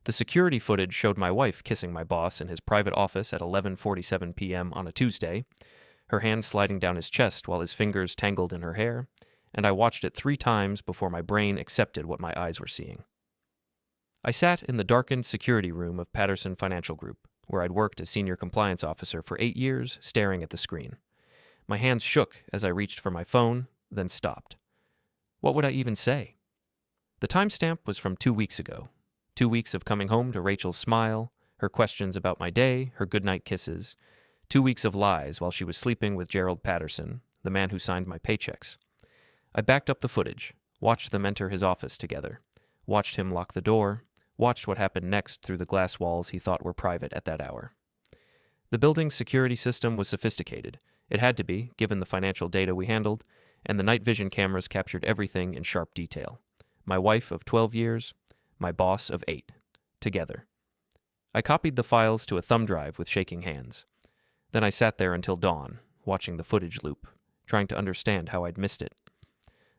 The security footage showed my wife kissing my boss in his private office at 11:47 p.m. on a Tuesday, her hand sliding down his chest while his fingers tangled in her hair, and I watched it 3 times before my brain accepted what my eyes were seeing. I sat in the darkened security room of Patterson Financial Group, where I'd worked as senior compliance officer for 8 years, staring at the screen. My hands shook as I reached for my phone, then stopped. What would I even say? The timestamp was from 2 weeks ago. 2 weeks of coming home to Rachel's smile, her questions about my day, her goodnight kisses. 2 weeks of lies while she was sleeping with Gerald Patterson, the man who signed my paychecks. I backed up the footage, watched them enter his office together, watched him lock the door, watched what happened next through the glass walls he thought were private at that hour. The building's security system was sophisticated. It had to be, given the financial data we handled, and the night vision cameras captured everything in sharp detail. My wife of 12 years, my boss of 8, together. I copied the files to a thumb drive with shaking hands. Then I sat there until dawn, watching the footage loop, trying to understand how I'd missed it.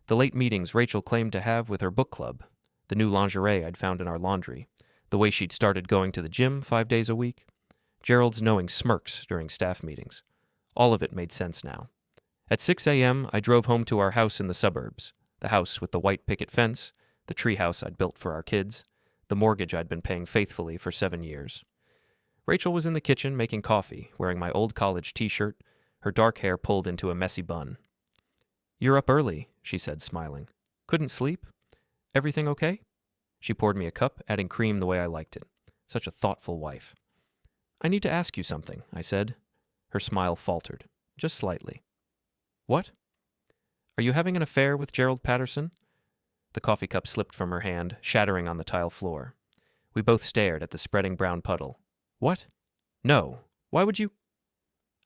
The late meetings Rachel claimed to have with her book club, the new lingerie I'd found in our laundry, the way she'd started going to the gym 5 days a week, Gerald's knowing smirks during staff meetings. All of it made sense now. At 6 a.m., I drove home to our house in the suburbs, the house with the white picket fence, the treehouse I'd built for our kids, the mortgage I'd been paying faithfully for 7 years. Rachel was in the kitchen making coffee, wearing my old college t-shirt, her dark hair pulled into a messy bun. "You're up early," she said, smiling. "Couldn't sleep? Everything okay?" She poured me a cup, adding cream the way I liked it. Such a thoughtful wife. "I need to ask you something," I said. Her smile faltered, just slightly. "What? Are you having an affair with Gerald Patterson?" The coffee cup slipped from her hand, shattering on the tile floor. We both stared at the spreading brown puddle. "What? No. Why would you?"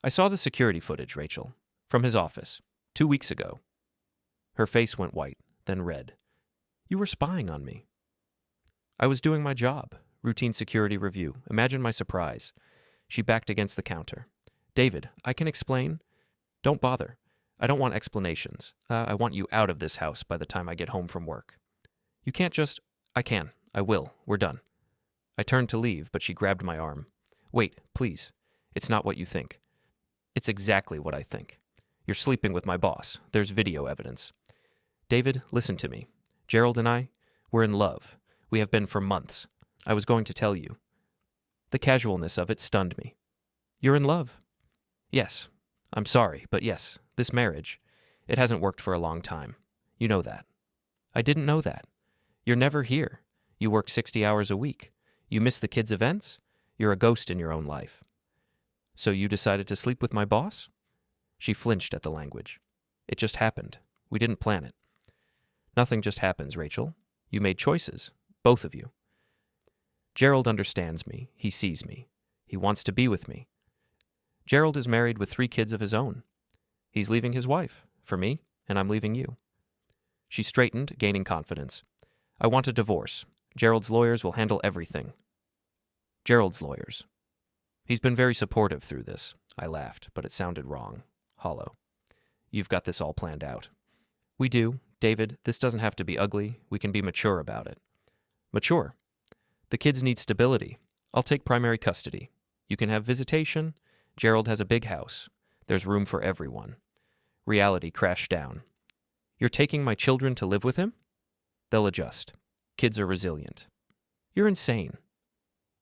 "I saw the security footage, Rachel. From his office. 2 weeks ago." Her face went white, then red. "You were spying on me." "I was doing my job. Routine security review. Imagine my surprise." She backed against the counter. "David, I can explain." "Don't bother. I don't want explanations. I want you out of this house by the time I get home from work." "You can't just—" "I can. I will. We're done." I turned to leave, but she grabbed my arm. "Wait, please. It's not what you think." "It's exactly what I think. You're sleeping with my boss. There's video evidence." "David, listen to me. Gerald and I, we're in love. We have been for months. I was going to tell you." The casualness of it stunned me. "You're in love?" "Yes. I'm sorry, but yes, this marriage, it hasn't worked for a long time. You know that." "I didn't know that. You're never here. You work 60 hours a week. You miss the kids' events. You're a ghost in your own life." "So you decided to sleep with my boss?" She flinched at the language. "It just happened. We didn't plan it." "Nothing just happens, Rachel. You made choices. Both of you." "Gerald understands me. He sees me. He wants to be with me. Gerald is married with 3 kids of his own. He's leaving his wife, for me, and I'm leaving you." She straightened, gaining confidence. "I want a divorce. Gerald's lawyers will handle everything." "Gerald's lawyers." "He's been very supportive through this." I laughed, but it sounded wrong, hollow. "You've got this all planned out." "We do. David, this doesn't have to be ugly. We can be mature about it." "Mature? The kids need stability. I'll take primary custody. You can have visitation. Gerald has a big house. There's room for everyone." Reality crashed down. "You're taking my children to live with him?" "They'll adjust. Kids are resilient." "You're insane."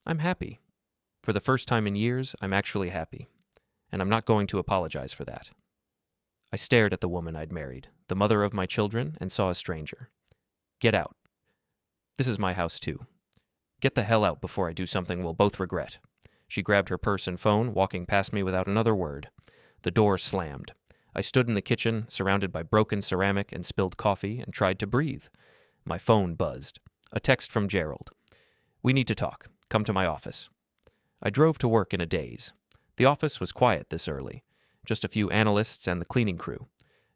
"I'm happy. For the first time in years, I'm actually happy. And I'm not going to apologize for that." I stared at the woman I'd married, the mother of my children, and saw a stranger. "Get out. This is my house, too. Get the hell out before I do something we'll both regret." She grabbed her purse and phone, walking past me without another word. The door slammed. I stood in the kitchen, surrounded by broken ceramic and spilled coffee, and tried to breathe. My phone buzzed. A text from Gerald. "We need to talk. Come to my office." I drove to work in a daze. The office was quiet this early. Just a few analysts and the cleaning crew.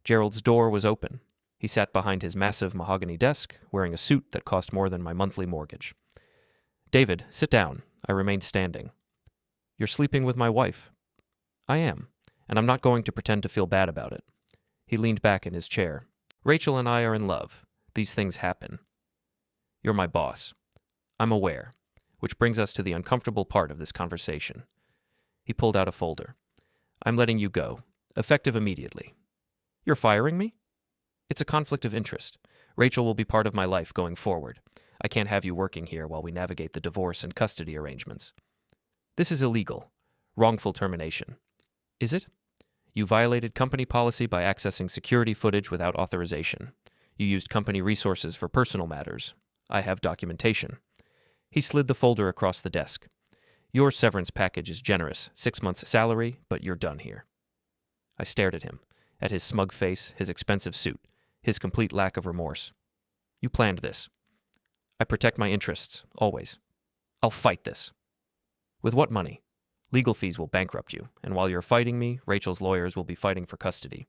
Gerald's door was open. He sat behind his massive mahogany desk, wearing a suit that cost more than my monthly mortgage. "David, sit down." I remained standing. "You're sleeping with my wife." "I am, and I'm not going to pretend to feel bad about it." He leaned back in his chair. "Rachel and I are in love. These things happen." "You're my boss." "I'm aware. which brings us to the uncomfortable part of this conversation. He pulled out a folder. I'm letting you go, effective immediately. You're firing me? It's a conflict of interest. Rachel will be part of my life going forward. I can't have you working here while we navigate the divorce and custody arrangements. This is illegal. Wrongful termination. Is it? You violated company policy by accessing security footage without authorization. You used company resources for personal matters. I have documentation. He slid the folder across the desk. Your severance package is generous, 6 months' salary, but you're done here. I stared at him, at his smug face, his expensive suit, his complete lack of remorse. You planned this. I protect my interests, always. I'll fight this. With what money? Legal fees will bankrupt you, and while you're fighting me, Rachel's lawyers will be fighting for custody.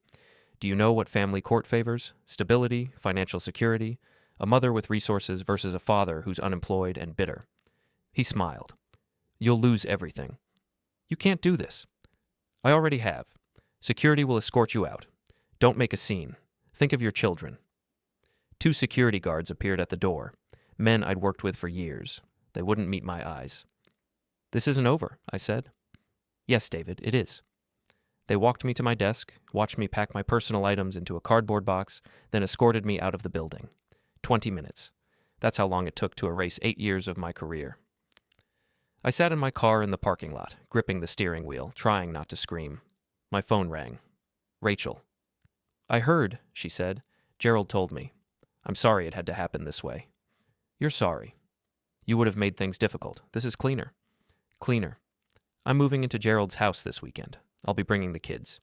Do you know what family court favors? Stability, financial security, a mother with resources versus a father who's unemployed and bitter. He smiled. You'll lose everything. You can't do this. I already have. Security will escort you out. Don't make a scene. Think of your children. 2 security guards appeared at the door, men I'd worked with for years. They wouldn't meet my eyes. This isn't over, I said. Yes, David, it is. They walked me to my desk, watched me pack my personal items into a cardboard box, then escorted me out of the building. 20 minutes. That's how long it took to erase 8 years of my career. I sat in my car in the parking lot, gripping the steering wheel, trying not to scream. My phone rang. Rachel. I heard, she said. Gerald told me. I'm sorry it had to happen this way. You're sorry. You would have made things difficult. This is cleaner. Cleaner. I'm moving into Gerald's house this weekend. I'll be bringing the kids.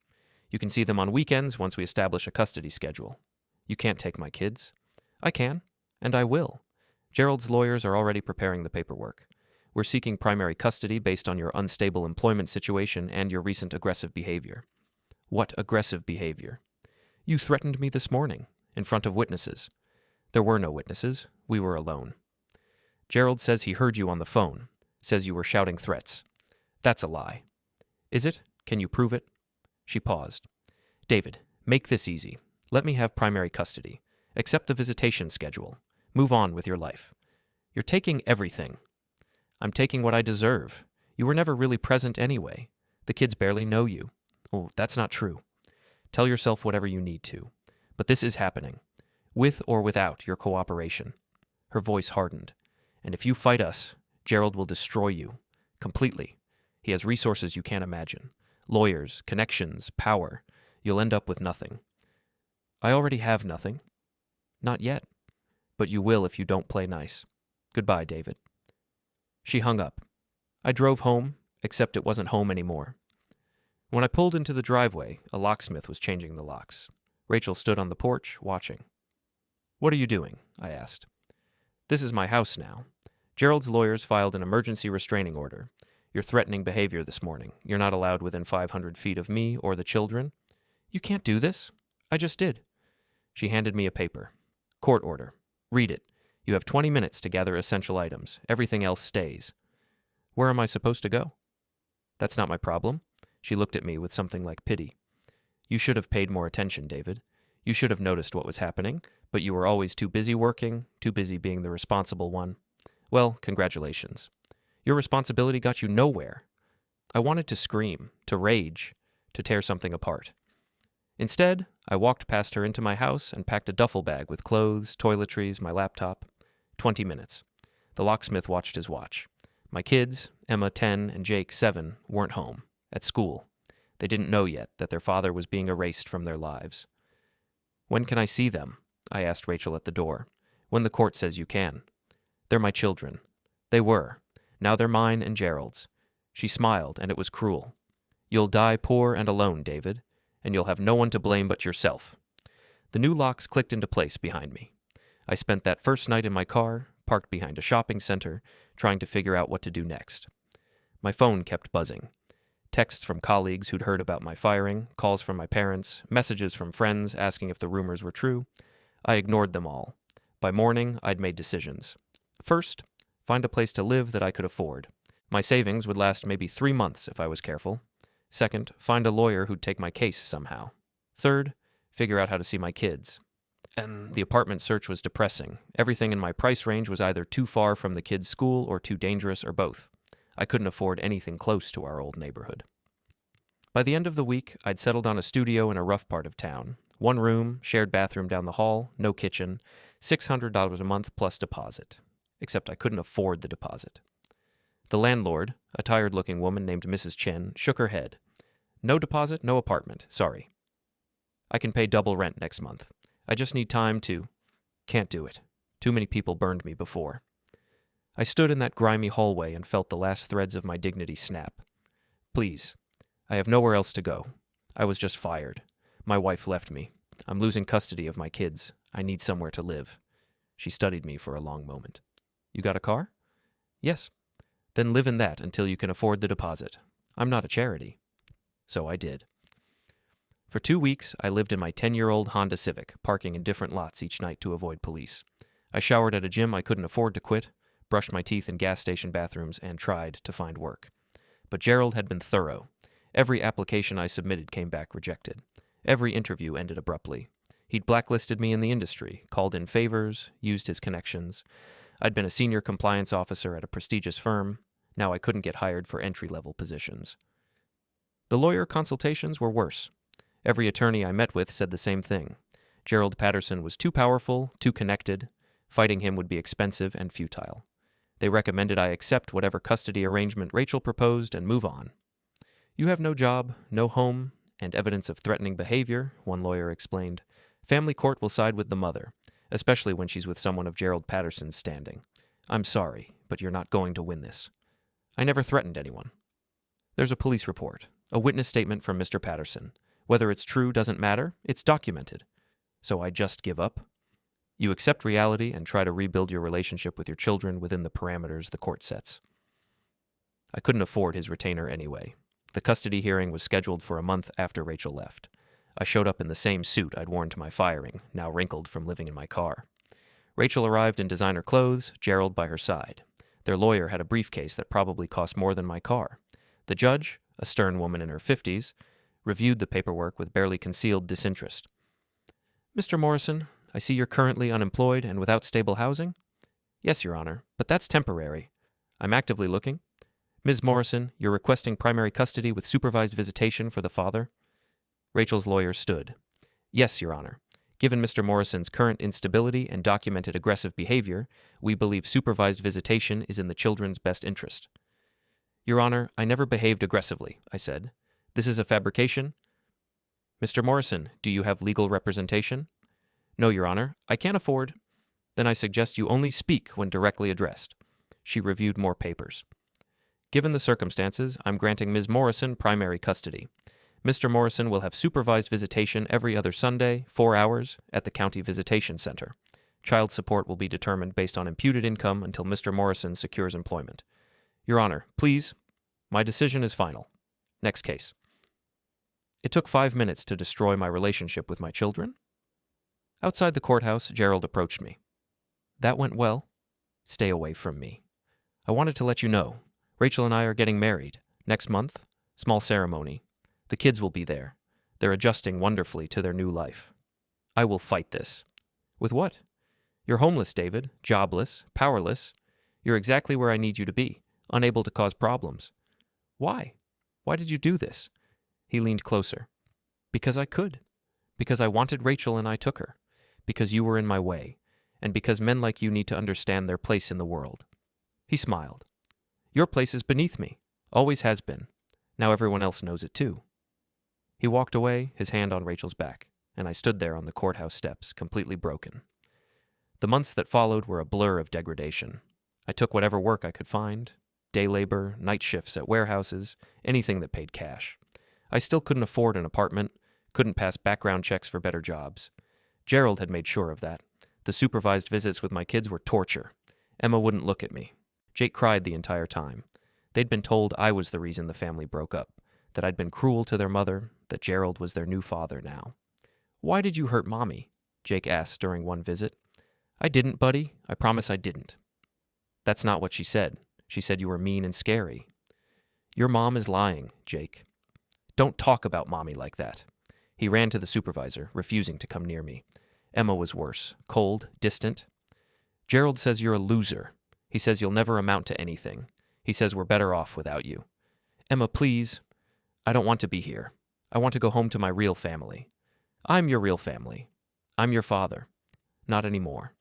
You can see them on weekends once we establish a custody schedule. You can't take my kids. I can, and I will. Gerald's lawyers are already preparing the paperwork. We're seeking primary custody based on your unstable employment situation and your recent aggressive behavior. What aggressive behavior? You threatened me this morning, in front of witnesses. There were no witnesses. We were alone. Gerald says he heard you on the phone, says you were shouting threats. That's a lie. Is it? Can you prove it? She paused. David, make this easy. Let me have primary custody. Accept the visitation schedule. Move on with your life. You're taking everything. I'm taking what I deserve. You were never really present anyway. The kids barely know you. Oh, that's not true. Tell yourself whatever you need to. But this is happening. With or without your cooperation. Her voice hardened. And if you fight us, Gerald will destroy you. Completely. He has resources you can't imagine. Lawyers, connections, power. You'll end up with nothing. I already have nothing. Not yet. But you will if you don't play nice. Goodbye, David. She hung up. I drove home, except it wasn't home anymore. When I pulled into the driveway, a locksmith was changing the locks. Rachel stood on the porch, watching. What are you doing? I asked. This is my house now. Gerald's lawyers filed an emergency restraining order. You're threatening behavior this morning. You're not allowed within 500 feet of me or the children. You can't do this. I just did. She handed me a paper. Court order. Read it. You have 20 minutes to gather essential items. Everything else stays. Where am I supposed to go? That's not my problem. She looked at me with something like pity. You should have paid more attention, David. You should have noticed what was happening, but you were always too busy working, too busy being the responsible one. Well, congratulations. Your responsibility got you nowhere. I wanted to scream, to rage, to tear something apart. Instead, I walked past her into my house and packed a duffel bag with clothes, toiletries, my laptop. 20 minutes. The locksmith watched his watch. My kids, Emma 10 and Jake 7, weren't home, at school. They didn't know yet that their father was being erased from their lives. When can I see them? I asked Rachel at the door. When the court says you can. They're my children. They were. Now they're mine and Gerald's. She smiled, and it was cruel. You'll die poor and alone, David, and you'll have no one to blame but yourself. The new locks clicked into place behind me. I spent that first night in my car, parked behind a shopping center, trying to figure out what to do next. My phone kept buzzing. Texts from colleagues who'd heard about my firing, calls from my parents, messages from friends asking if the rumors were true. I ignored them all. By morning, I'd made decisions. First, find a place to live that I could afford. My savings would last maybe 3 months if I was careful. Second, find a lawyer who'd take my case somehow. Third, figure out how to see my kids. And the apartment search was depressing. Everything in my price range was either too far from the kids' school or too dangerous or both. I couldn't afford anything close to our old neighborhood. By the end of the week, I'd settled on a studio in a rough part of town. 1 room, shared bathroom down the hall, no kitchen, $600 a month plus deposit. Except I couldn't afford the deposit. The landlord, a tired-looking woman named Mrs. Chen, shook her head. No deposit, no apartment, sorry. I can pay double rent next month. I just need time to... Can't do it. Too many people burned me before. I stood in that grimy hallway and felt the last threads of my dignity snap. Please. I have nowhere else to go. I was just fired. My wife left me. I'm losing custody of my kids. I need somewhere to live. She studied me for a long moment. You got a car? Yes. Then live in that until you can afford the deposit. I'm not a charity. So I did. For 2 weeks, I lived in my 10-year-old Honda Civic, parking in different lots each night to avoid police. I showered at a gym I couldn't afford to quit, brushed my teeth in gas station bathrooms, and tried to find work. But Gerald had been thorough. Every application I submitted came back rejected. Every interview ended abruptly. He'd blacklisted me in the industry, called in favors, used his connections. I'd been a senior compliance officer at a prestigious firm. Now I couldn't get hired for entry-level positions. The lawyer consultations were worse. Every attorney I met with said the same thing. Gerald Patterson was too powerful, too connected. Fighting him would be expensive and futile. They recommended I accept whatever custody arrangement Rachel proposed and move on. You have no job, no home, and evidence of threatening behavior, one lawyer explained. Family court will side with the mother, especially when she's with someone of Gerald Patterson's standing. I'm sorry, but you're not going to win this. I never threatened anyone. There's a police report, a witness statement from Mr. Patterson. Whether it's true doesn't matter, it's documented. So I just give up? You accept reality and try to rebuild your relationship with your children within the parameters the court sets. I couldn't afford his retainer anyway. The custody hearing was scheduled for a month after Rachel left. I showed up in the same suit I'd worn to my firing, now wrinkled from living in my car. Rachel arrived in designer clothes, Gerald by her side. Their lawyer had a briefcase that probably cost more than my car. The judge, a stern woman in her 50s, reviewed the paperwork with barely concealed disinterest. Mr. Morrison, I see you're currently unemployed and without stable housing? Yes, Your Honor, but that's temporary. I'm actively looking. Ms. Morrison, you're requesting primary custody with supervised visitation for the father? Rachel's lawyer stood. Yes, Your Honor. Given Mr. Morrison's current instability and documented aggressive behavior, we believe supervised visitation is in the children's best interest. Your Honor, I never behaved aggressively, I said. This is a fabrication? Mr. Morrison, do you have legal representation? No, Your Honor, I can't afford. Then I suggest you only speak when directly addressed. She reviewed more papers. Given the circumstances, I'm granting Ms. Morrison primary custody. Mr. Morrison will have supervised visitation every other Sunday, 4 hours, at the County Visitation Center. Child support will be determined based on imputed income until Mr. Morrison secures employment. Your Honor, please, my decision is final. Next case. It took 5 minutes to destroy my relationship with my children. Outside the courthouse, Gerald approached me. That went well. Stay away from me. I wanted to let you know. Rachel and I are getting married. Next month. Small ceremony. The kids will be there. They're adjusting wonderfully to their new life. I will fight this. With what? You're homeless, David. Jobless. Powerless. You're exactly where I need you to be. Unable to cause problems. Why? Why did you do this? He leaned closer. Because I could. Because I wanted Rachel and I took her. Because you were in my way. And because men like you need to understand their place in the world. He smiled. Your place is beneath me. Always has been. Now everyone else knows it too. He walked away, his hand on Rachel's back, and I stood there on the courthouse steps, completely broken. The months that followed were a blur of degradation. I took whatever work I could find. Day labor, night shifts at warehouses, anything that paid cash. I still couldn't afford an apartment, couldn't pass background checks for better jobs. Gerald had made sure of that. The supervised visits with my kids were torture. Emma wouldn't look at me. Jake cried the entire time. They'd been told I was the reason the family broke up, that I'd been cruel to their mother, that Gerald was their new father now. Why did you hurt Mommy? Jake asked during one visit. I didn't, buddy. I promise I didn't. That's not what she said. She said you were mean and scary. Your mom is lying, Jake. Don't talk about Mommy like that. He ran to the supervisor, refusing to come near me. Emma was worse, cold, distant. Gerald says you're a loser. He says you'll never amount to anything. He says we're better off without you. Emma, please. I don't want to be here. I want to go home to my real family. I'm your real family. I'm your father. Not anymore.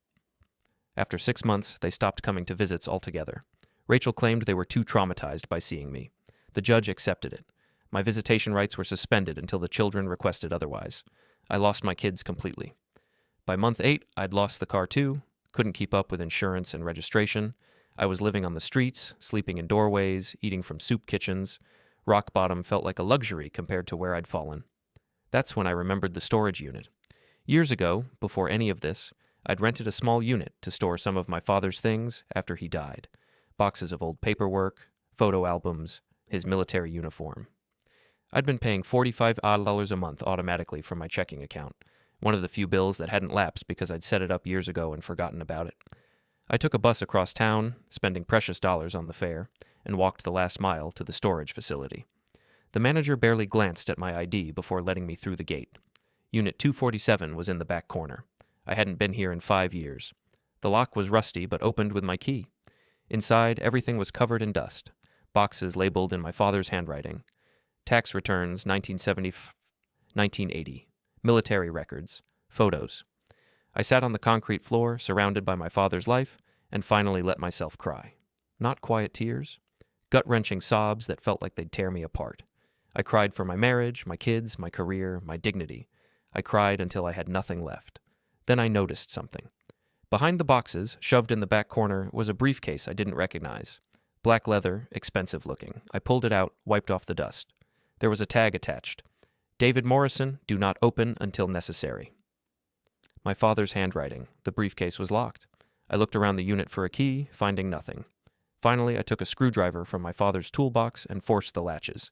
After 6 months, they stopped coming to visits altogether. Rachel claimed they were too traumatized by seeing me. The judge accepted it. My visitation rights were suspended until the children requested otherwise. I lost my kids completely. By month 8, I'd lost the car too, couldn't keep up with insurance and registration. I was living on the streets, sleeping in doorways, eating from soup kitchens. Rock bottom felt like a luxury compared to where I'd fallen. That's when I remembered the storage unit. Years ago, before any of this, I'd rented a small unit to store some of my father's things after he died. Boxes of old paperwork, photo albums, his military uniform. I'd been paying $45 a month automatically from my checking account, one of the few bills that hadn't lapsed because I'd set it up years ago and forgotten about it. I took a bus across town, spending precious dollars on the fare, and walked the last mile to the storage facility. The manager barely glanced at my ID before letting me through the gate. Unit 247 was in the back corner. I hadn't been here in 5 years. The lock was rusty but opened with my key. Inside, everything was covered in dust. Boxes labeled in my father's handwriting. Tax returns 1970, 1980. Military records. Photos. I sat on the concrete floor, surrounded by my father's life, and finally let myself cry. Not quiet tears. Gut-wrenching sobs that felt like they'd tear me apart. I cried for my marriage, my kids, my career, my dignity. I cried until I had nothing left. Then I noticed something. Behind the boxes, shoved in the back corner, was a briefcase I didn't recognize. Black leather, expensive looking. I pulled it out, wiped off the dust. There was a tag attached. David Morrison, do not open until necessary. My father's handwriting. The briefcase was locked. I looked around the unit for a key, finding nothing. Finally, I took a screwdriver from my father's toolbox and forced the latches.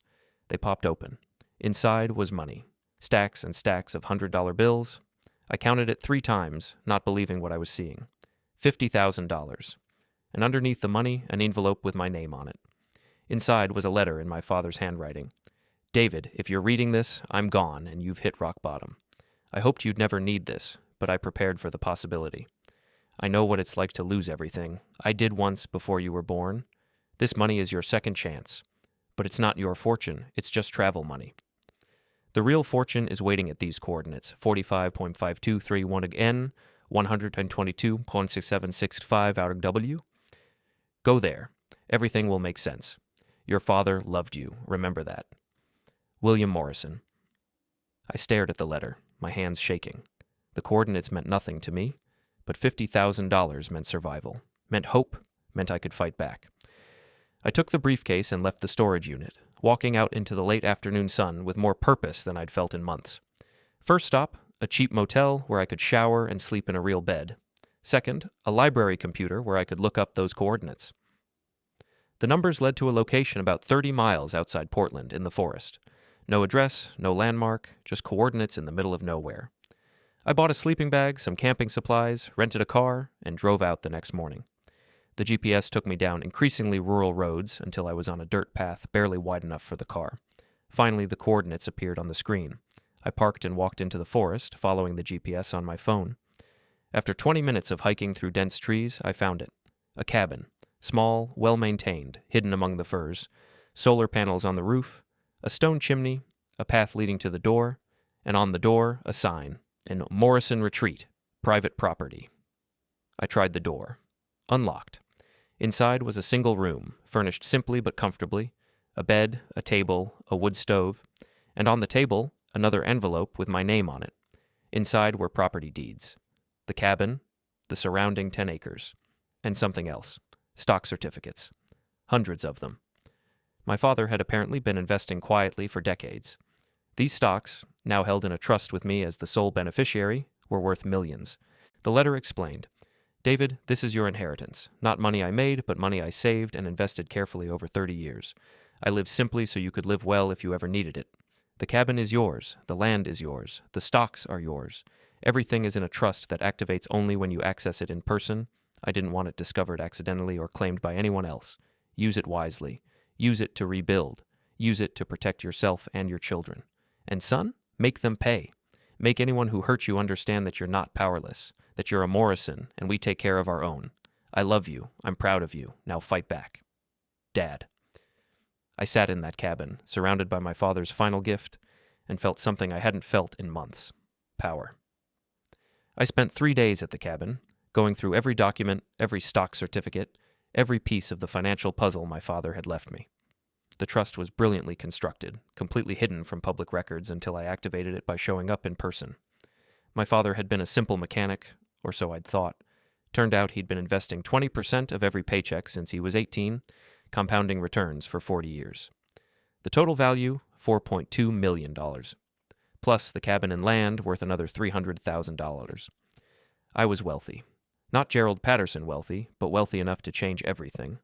They popped open. Inside was money. Stacks and stacks of $100 bills. I counted it 3 times, not believing what I was seeing. $50,000. And underneath the money, an envelope with my name on it. Inside was a letter in my father's handwriting. David, if you're reading this, I'm gone and you've hit rock bottom. I hoped you'd never need this, but I prepared for the possibility. I know what it's like to lose everything. I did once before you were born. This money is your second chance. But it's not your fortune, it's just travel money. The real fortune is waiting at these coordinates, 45.5231 N, 122.6765 out of W. Go there. Everything will make sense. Your father loved you. Remember that. William Morrison. I stared at the letter, my hands shaking. The coordinates meant nothing to me, but $50,000 meant survival, meant hope, meant I could fight back. I took the briefcase and left the storage unit, walking out into the late afternoon sun with more purpose than I'd felt in months. First stop, a cheap motel where I could shower and sleep in a real bed. Second, a library computer where I could look up those coordinates. The numbers led to a location about 30 miles outside Portland in the forest. No address, no landmark, just coordinates in the middle of nowhere. I bought a sleeping bag, some camping supplies, rented a car, and drove out the next morning. The GPS took me down increasingly rural roads until I was on a dirt path barely wide enough for the car. Finally, the coordinates appeared on the screen. I parked and walked into the forest, following the GPS on my phone. After 20 minutes of hiking through dense trees, I found it. A cabin. Small, well-maintained, hidden among the firs. Solar panels on the roof. A stone chimney. A path leading to the door. And on the door, a sign. In Morrison Retreat. Private property. I tried the door. Unlocked. Inside was a single room, furnished simply but comfortably. A bed, a table, a wood stove. And on the table, another envelope with my name on it. Inside were property deeds. The cabin, the surrounding 10 acres. And something else. Stock certificates. Hundreds of them. My father had apparently been investing quietly for decades. These stocks, now held in a trust with me as the sole beneficiary, were worth millions. The letter explained, David, this is your inheritance. Not money I made, but money I saved and invested carefully over 30 years. I lived simply so you could live well if you ever needed it. The cabin is yours. The land is yours. The stocks are yours. Everything is in a trust that activates only when you access it in person. I didn't want it discovered accidentally or claimed by anyone else. Use it wisely. Use it to rebuild. Use it to protect yourself and your children. And son, make them pay. Make anyone who hurt you understand that you're not powerless, that you're a Morrison, and we take care of our own. I love you. I'm proud of you. Now fight back. Dad. I sat in that cabin, surrounded by my father's final gift, and felt something I hadn't felt in months. Power. I spent 3 days at the cabin, going through every document, every stock certificate, every piece of the financial puzzle my father had left me. The trust was brilliantly constructed, completely hidden from public records until I activated it by showing up in person. My father had been a simple mechanic, or so I'd thought. Turned out he'd been investing 20% of every paycheck since he was 18, compounding returns for 40 years. The total value, $4.2 million. Plus the cabin and land worth another $300,000. I was wealthy. Not Gerald Patterson wealthy, but wealthy enough to change everything.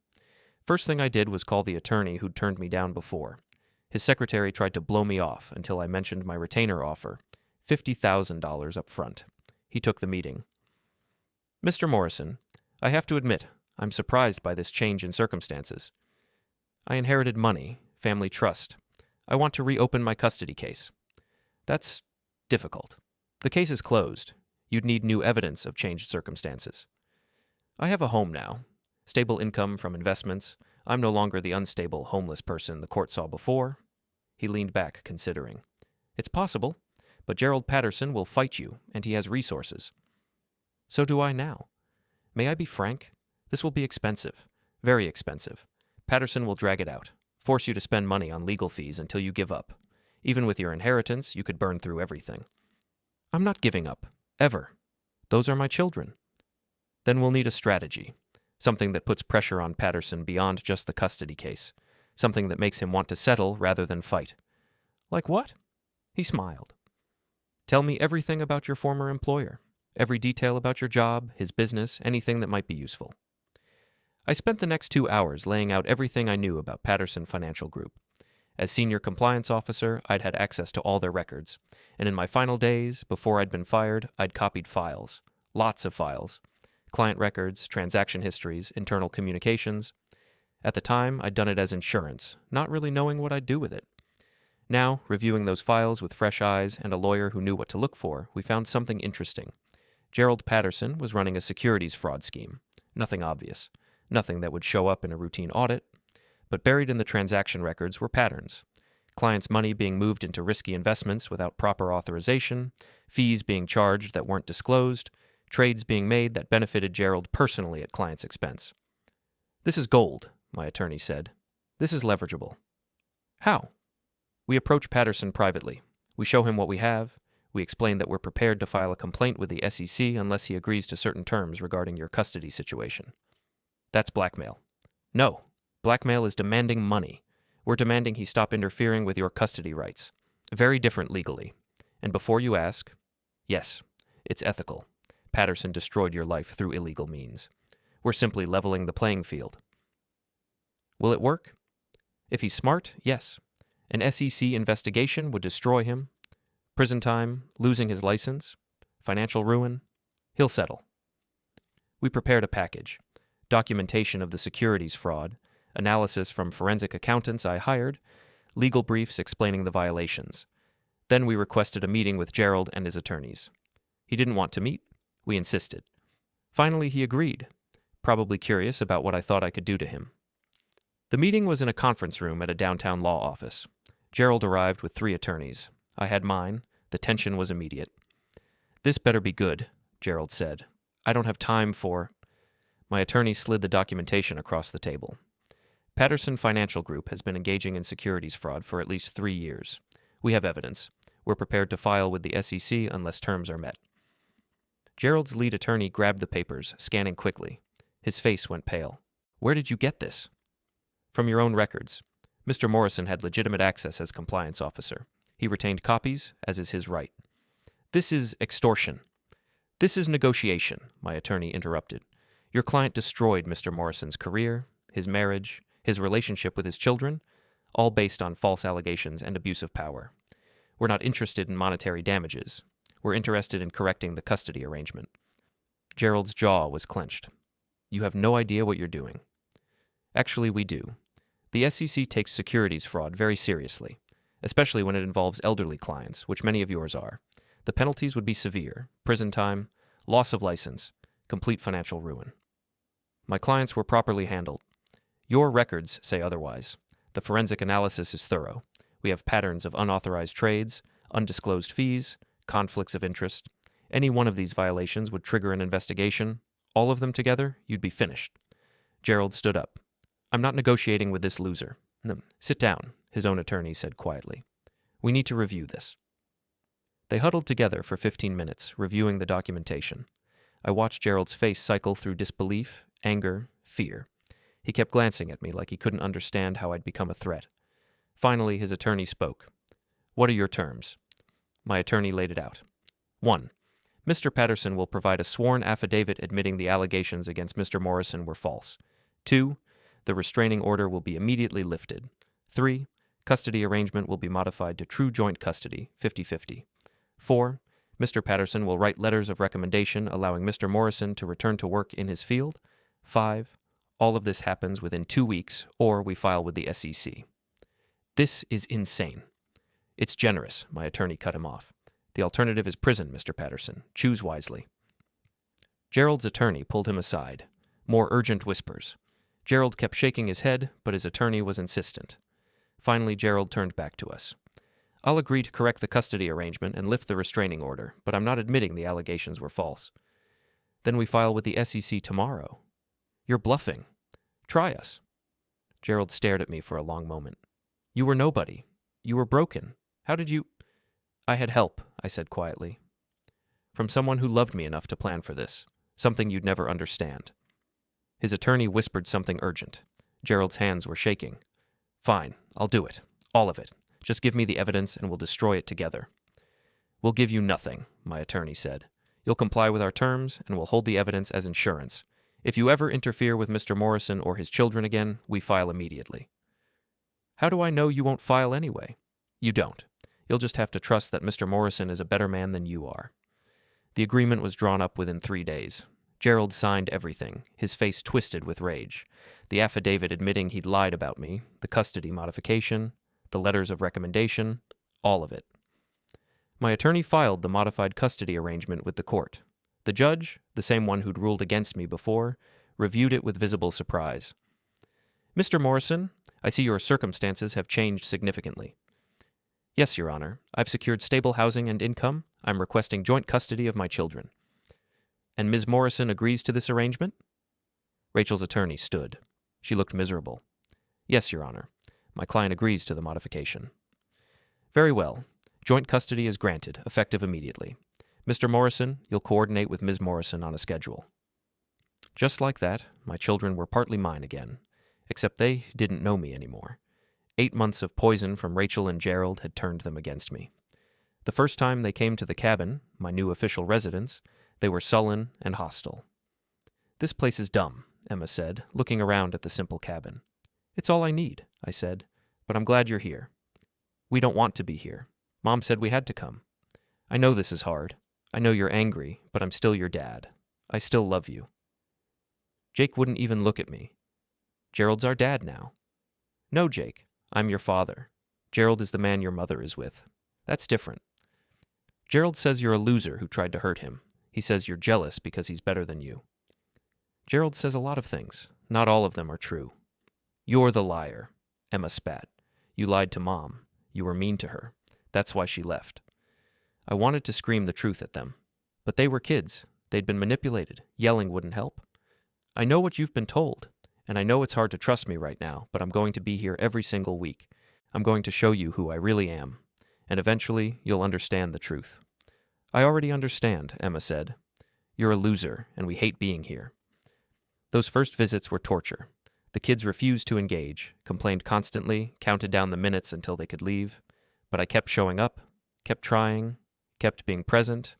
First thing I did was call the attorney who'd turned me down before. His secretary tried to blow me off until I mentioned my retainer offer, $50,000 up front. He took the meeting. Mr. Morrison, I have to admit, I'm surprised by this change in circumstances. I inherited money, family trust. I want to reopen my custody case. That's difficult. The case is closed. You'd need new evidence of changed circumstances. I have a home now. Stable income from investments. I'm no longer the unstable, homeless person the court saw before. He leaned back, considering. It's possible, but Gerald Patterson will fight you, and he has resources. So do I now. May I be frank? This will be expensive. Very expensive. Patterson will drag it out, force you to spend money on legal fees until you give up. Even with your inheritance, you could burn through everything. I'm not giving up. Ever. Those are my children. Then we'll need a strategy. Something that puts pressure on Patterson beyond just the custody case. Something that makes him want to settle rather than fight. Like what? He smiled. Tell me everything about your former employer. Every detail about your job, his business, anything that might be useful. I spent the next 2 hours laying out everything I knew about Patterson Financial Group. As senior compliance officer, I'd had access to all their records, and in my final days, before I'd been fired, I'd copied files. Lots of files. Client records, transaction histories, internal communications. At the time, I'd done it as insurance, not really knowing what I'd do with it. Now, reviewing those files with fresh eyes and a lawyer who knew what to look for, we found something interesting. Gerald Patterson was running a securities fraud scheme. Nothing obvious. Nothing that would show up in a routine audit. But buried in the transaction records were patterns. Clients' money being moved into risky investments without proper authorization, fees being charged that weren't disclosed, trades being made that benefited Gerald personally at clients' expense. This is gold, my attorney said. This is leverageable. How? We approach Patterson privately. We show him what we have. We explain that we're prepared to file a complaint with the SEC unless he agrees to certain terms regarding your custody situation. That's blackmail. No. Blackmail is demanding money. We're demanding he stop interfering with your custody rights. Very different legally. And before you ask, yes, it's ethical. Patterson destroyed your life through illegal means. We're simply leveling the playing field. Will it work? If he's smart, yes. An SEC investigation would destroy him. Prison time, losing his license, financial ruin. He'll settle. We prepared a package. Documentation of the securities fraud, analysis from forensic accountants I hired, legal briefs explaining the violations. Then we requested a meeting with Gerald and his attorneys. He didn't want to meet. We insisted. Finally, he agreed, probably curious about what I thought I could do to him. The meeting was in a conference room at a downtown law office. Gerald arrived with 3 attorneys. I had mine. The tension was immediate. This better be good, Gerald said. I don't have time for... My attorney slid the documentation across the table. Patterson Financial Group has been engaging in securities fraud for at least 3 years. We have evidence. We're prepared to file with the SEC unless terms are met. Gerald's lead attorney grabbed the papers, scanning quickly. His face went pale. Where did you get this? From your own records. Mr. Morrison had legitimate access as compliance officer. He retained copies, as is his right. This is extortion. This is negotiation, my attorney interrupted. Your client destroyed Mr. Morrison's career, his marriage, his relationship with his children, all based on false allegations and abuse of power. We're not interested in monetary damages. We're interested in correcting the custody arrangement. Gerald's jaw was clenched. You have no idea what you're doing. Actually, we do. The SEC takes securities fraud very seriously, especially when it involves elderly clients, which many of yours are. The penalties would be severe: prison time, loss of license, complete financial ruin. My clients were properly handled. Your records say otherwise. The forensic analysis is thorough. We have patterns of unauthorized trades, undisclosed fees, conflicts of interest. Any one of these violations would trigger an investigation. All of them together, you'd be finished. Gerald stood up. I'm not negotiating with this loser. No, sit down, his own attorney said quietly. We need to review this. They huddled together for 15 minutes, reviewing the documentation. I watched Gerald's face cycle through disbelief, anger, fear. He kept glancing at me like he couldn't understand how I'd become a threat. Finally, his attorney spoke. What are your terms? My attorney laid it out. 1. Mr. Patterson will provide a sworn affidavit admitting the allegations against Mr. Morrison were false. 2. The restraining order will be immediately lifted. 3. Custody arrangement will be modified to true joint custody, 50-50. 4. Mr. Patterson will write letters of recommendation allowing Mr. Morrison to return to work in his field. 5. All of this happens within 2 weeks, or we file with the SEC. This is insane. It's generous, my attorney cut him off. The alternative is prison, Mr. Patterson. Choose wisely. Gerald's attorney pulled him aside. More urgent whispers. Gerald kept shaking his head, but his attorney was insistent. Finally, Gerald turned back to us. I'll agree to correct the custody arrangement and lift the restraining order, but I'm not admitting the allegations were false. Then we file with the SEC tomorrow. You're bluffing. Try us. Gerald stared at me for a long moment. You were nobody. You were broken. How did you... I had help, I said quietly. From someone who loved me enough to plan for this. Something you'd never understand. His attorney whispered something urgent. Gerald's hands were shaking. Fine, I'll do it. All of it. Just give me the evidence and we'll destroy it together. We'll give you nothing, my attorney said. You'll comply with our terms and we'll hold the evidence as insurance. If you ever interfere with Mr. Morrison or his children again, we file immediately. How do I know you won't file anyway? You don't. You'll just have to trust that Mr. Morrison is a better man than you are. The agreement was drawn up within 3 days. Gerald signed everything, his face twisted with rage. The affidavit admitting he'd lied about me, the custody modification, the letters of recommendation, all of it. My attorney filed the modified custody arrangement with the court. The judge, the same one who'd ruled against me before, reviewed it with visible surprise. Mr. Morrison, I see your circumstances have changed significantly. Yes, Your Honor. I've secured stable housing and income. I'm requesting joint custody of my children. And Ms. Morrison agrees to this arrangement? Rachel's attorney stood. She looked miserable. Yes, Your Honor. My client agrees to the modification. Very well. Joint custody is granted, effective immediately. Mr. Morrison, you'll coordinate with Ms. Morrison on a schedule. Just like that, my children were partly mine again, except they didn't know me anymore. 8 months of poison from Rachel and Gerald had turned them against me. The first time they came to the cabin, my new official residence, they were sullen and hostile. This place is dumb, Emma said, looking around at the simple cabin. It's all I need, I said, but I'm glad you're here. We don't want to be here. Mom said we had to come. I know this is hard. I know you're angry, but I'm still your dad. I still love you. Jake wouldn't even look at me. Gerald's our dad now. No, Jake, I'm your father. Gerald is the man your mother is with. That's different. Gerald says you're a loser who tried to hurt him. He says you're jealous because he's better than you. Gerald says a lot of things. Not all of them are true. You're the liar, Emma spat. You lied to Mom. You were mean to her. That's why she left. I wanted to scream the truth at them. But they were kids. They'd been manipulated. Yelling wouldn't help. I know what you've been told, and I know it's hard to trust me right now, but I'm going to be here every single week. I'm going to show you who I really am, and eventually you'll understand the truth. I already understand, Emma said. You're a loser, and we hate being here. Those first visits were torture. The kids refused to engage, complained constantly, counted down the minutes until they could leave. But I kept showing up, kept trying, kept being present.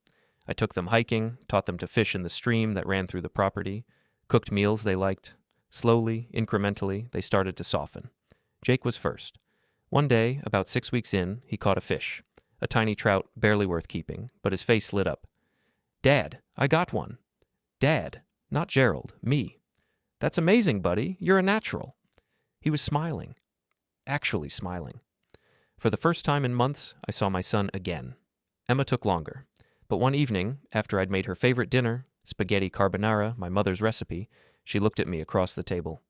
I took them hiking, taught them to fish in the stream that ran through the property, cooked meals they liked. Slowly, incrementally, they started to soften. Jake was first. One day, about 6 weeks in, he caught a fish. A tiny trout, barely worth keeping, but his face lit up. Dad, I got one. Dad, not Gerald, me. That's amazing, buddy. You're a natural. He was smiling. Actually smiling. For the first time in months, I saw my son again. Emma took longer. But one evening, after I'd made her favorite dinner, spaghetti carbonara, my mother's recipe, she looked at me across the table.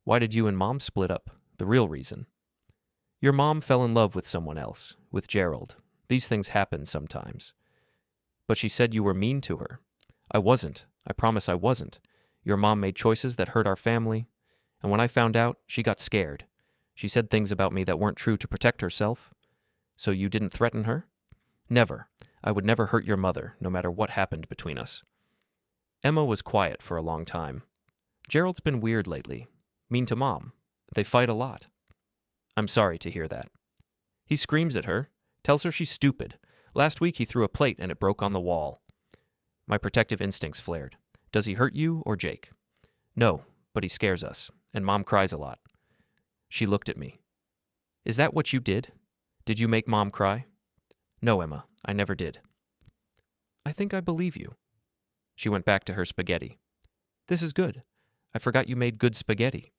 "Why did you and Mom split up? The real reason." "Your mom fell in love with someone else, with Gerald. These things happen sometimes." "But she said you were mean to her." "I wasn't. I promise I wasn't. Your mom made choices that hurt our family. And when I found out, she got scared. She said things about me that weren't true to protect herself." "So you didn't threaten her?" "Never. I would never hurt your mother, no matter what happened between us." Emma was quiet for a long time. "Gerald's been weird lately. Mean to Mom. They fight a lot." "I'm sorry to hear that." "He screams at her, tells her she's stupid. Last week he threw a plate and it broke on the wall." My protective instincts flared. "Does he hurt you or Jake?" "No, but he scares us, and Mom cries a lot." She looked at me. "Is that what you did? Did you make Mom cry?" "No, Emma, I never did." "I think I believe you." She went back to her spaghetti. "This is good. I forgot you made good spaghetti."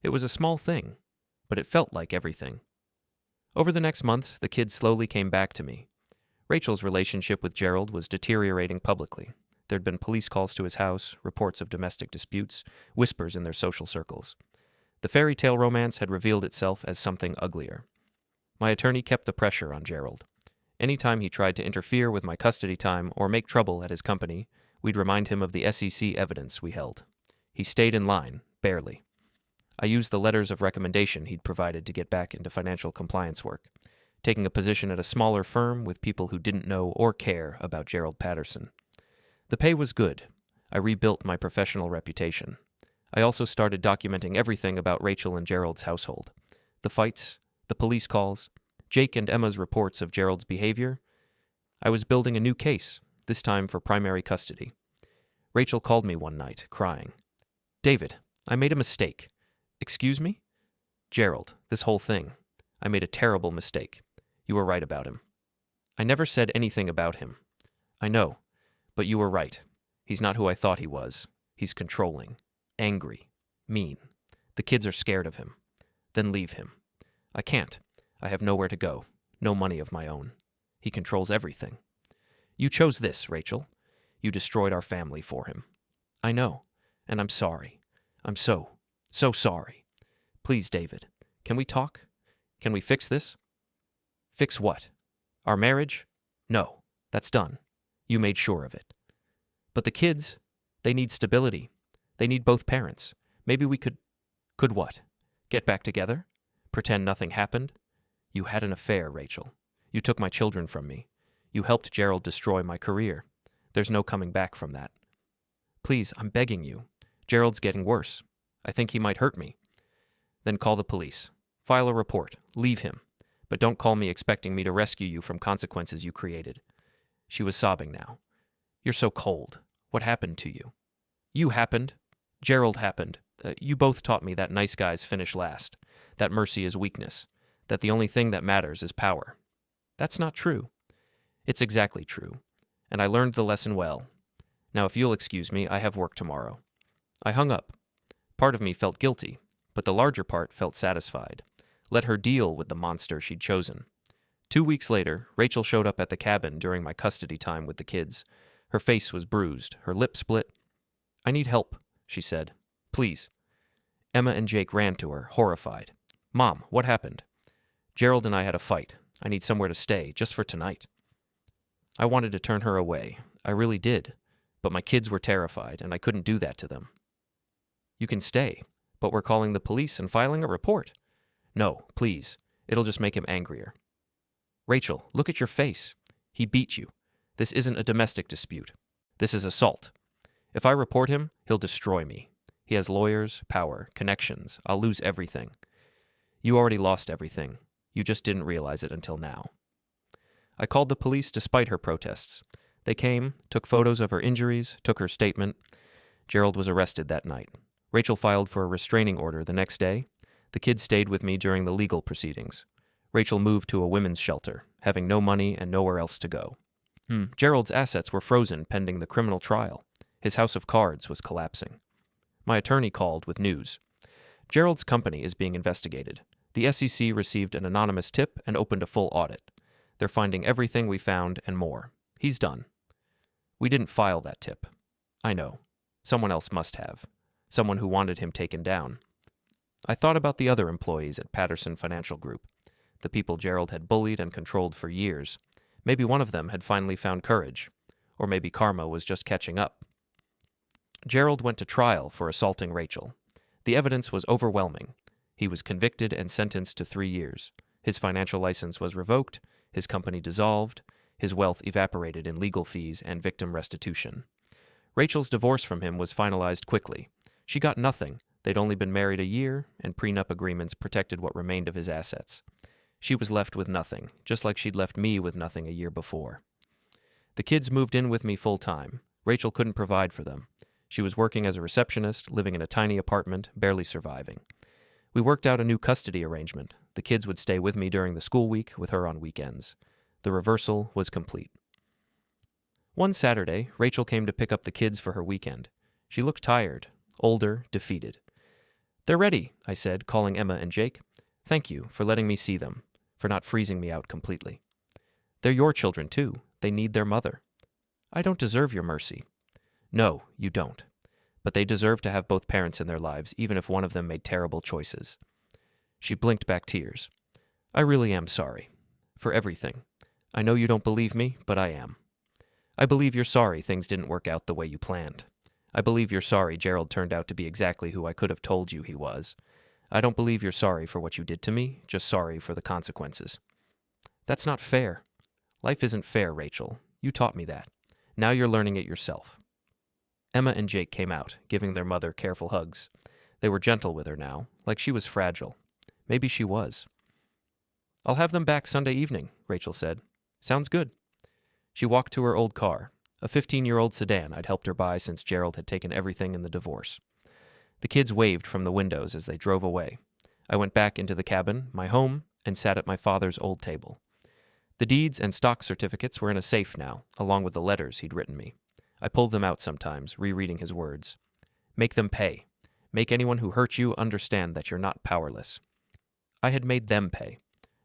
It was a small thing, but it felt like everything. Over the next months, the kids slowly came back to me. Rachel's relationship with Gerald was deteriorating publicly. There'd been police calls to his house, reports of domestic disputes, whispers in their social circles. The fairy tale romance had revealed itself as something uglier. My attorney kept the pressure on Gerald. Anytime he tried to interfere with my custody time or make trouble at his company, we'd remind him of the SEC evidence we held. He stayed in line, barely. I used the letters of recommendation he'd provided to get back into financial compliance work, taking a position at a smaller firm with people who didn't know or care about Gerald Patterson. The pay was good. I rebuilt my professional reputation. I also started documenting everything about Rachel and Gerald's household. The fights, the police calls, Jake and Emma's reports of Gerald's behavior. I was building a new case, this time for primary custody. Rachel called me one night, crying. "David, I made a mistake." "Excuse me?" "Gerald, this whole thing. I made a terrible mistake. You were right about him." "I never said anything about him." "I know, but you were right. He's not who I thought he was. He's controlling, angry, mean. The kids are scared of him. Then leave him. I can't. I have nowhere to go. No money of my own. He controls everything. You chose this, Rachel. You destroyed our family for him." "I know, and I'm sorry. I'm so sorry. Please, David, can we talk? Can we fix this?" "Fix what? Our marriage? No, that's done. You made sure of it. But the kids, they need stability. They need both parents. Maybe we could what? Get back together? Pretend nothing happened? You had an affair, Rachel. You took my children from me. You helped Gerald destroy my career. There's no coming back from that. Please, I'm begging you. Gerald's getting worse. I think he might hurt me." "Then call the police. File a report. Leave him. But don't call me expecting me to rescue you from consequences you created." She was sobbing now. "You're so cold. What happened to you?" "You happened. Gerald happened. You both taught me that nice guys finish last, that mercy is weakness, that the only thing that matters is power. That's not true." "It's exactly true. And I learned the lesson well. Now, if you'll excuse me, I have work tomorrow." I hung up. Part of me felt guilty, but the larger part felt satisfied. Let her deal with the monster she'd chosen. 2 weeks later, Rachel showed up at the cabin during my custody time with the kids. Her face was bruised, her lip split. "I need help," she said. "Please." Emma and Jake ran to her, horrified. "Mom, what happened?" "Gerald and I had a fight. I need somewhere to stay, just for tonight." I wanted to turn her away. I really did. But my kids were terrified, and I couldn't do that to them. "You can stay, but we're calling the police and filing a report." "No, please. It'll just make him angrier." "Rachel, look at your face. He beat you. This isn't a domestic dispute. This is assault. If I report him, he'll destroy me. He has lawyers, power, connections. I'll lose everything. You already lost everything. You just didn't realize it until now." I called the police despite her protests. They came, took photos of her injuries, took her statement. Gerald was arrested that night. Rachel filed for a restraining order the next day. The kids stayed with me during the legal proceedings. Rachel moved to a women's shelter, having no money and nowhere else to go. Gerald's assets were frozen pending the criminal trial. His house of cards was collapsing. My attorney called with news. Gerald's company is being investigated. The SEC received an anonymous tip and opened a full audit. They're finding everything we found and more. He's done. We didn't file that tip. I know. Someone else must have. Someone who wanted him taken down. I thought about the other employees at Patterson Financial Group, the people Gerald had bullied and controlled for years. Maybe one of them had finally found courage, or maybe karma was just catching up. Gerald went to trial for assaulting Rachel. The evidence was overwhelming. He was convicted and sentenced to 3 years. His financial license was revoked, his company dissolved, his wealth evaporated in legal fees and victim restitution. Rachel's divorce from him was finalized quickly. She got nothing. They'd only been married a year, and prenup agreements protected what remained of his assets. She was left with nothing, just like she'd left me with nothing a year before. The kids moved in with me full-time. Rachel couldn't provide for them. She was working as a receptionist, living in a tiny apartment, barely surviving. We worked out a new custody arrangement. The kids would stay with me during the school week, with her on weekends. The reversal was complete. One Saturday, Rachel came to pick up the kids for her weekend. She looked tired, older, defeated. "They're ready," I said, calling Emma and Jake. "Thank you for letting me see them, for not freezing me out completely. They're your children, too. They need their mother. I don't deserve your mercy." "No, you don't. But they deserve to have both parents in their lives, even if one of them made terrible choices." She blinked back tears. "I really am sorry. For everything. I know you don't believe me, but I am. I believe you're sorry things didn't work out the way you planned. I believe you're sorry Gerald turned out to be exactly who I could have told you he was. I don't believe you're sorry for what you did to me, just sorry for the consequences." "That's not fair. Life isn't fair, Rachel. You taught me that. Now you're learning it yourself." Emma and Jake came out, giving their mother careful hugs. They were gentle with her now, like she was fragile. Maybe she was. "I'll have them back Sunday evening," Rachel said. "Sounds good." She walked to her old car, a 15-year-old sedan I'd helped her buy since Gerald had taken everything in the divorce. The kids waved from the windows as they drove away. I went back into the cabin, my home, and sat at my father's old table. The deeds and stock certificates were in a safe now, along with the letters he'd written me. I pulled them out sometimes, rereading his words. "Make them pay. Make anyone who hurt you understand that you're not powerless." I had made them pay.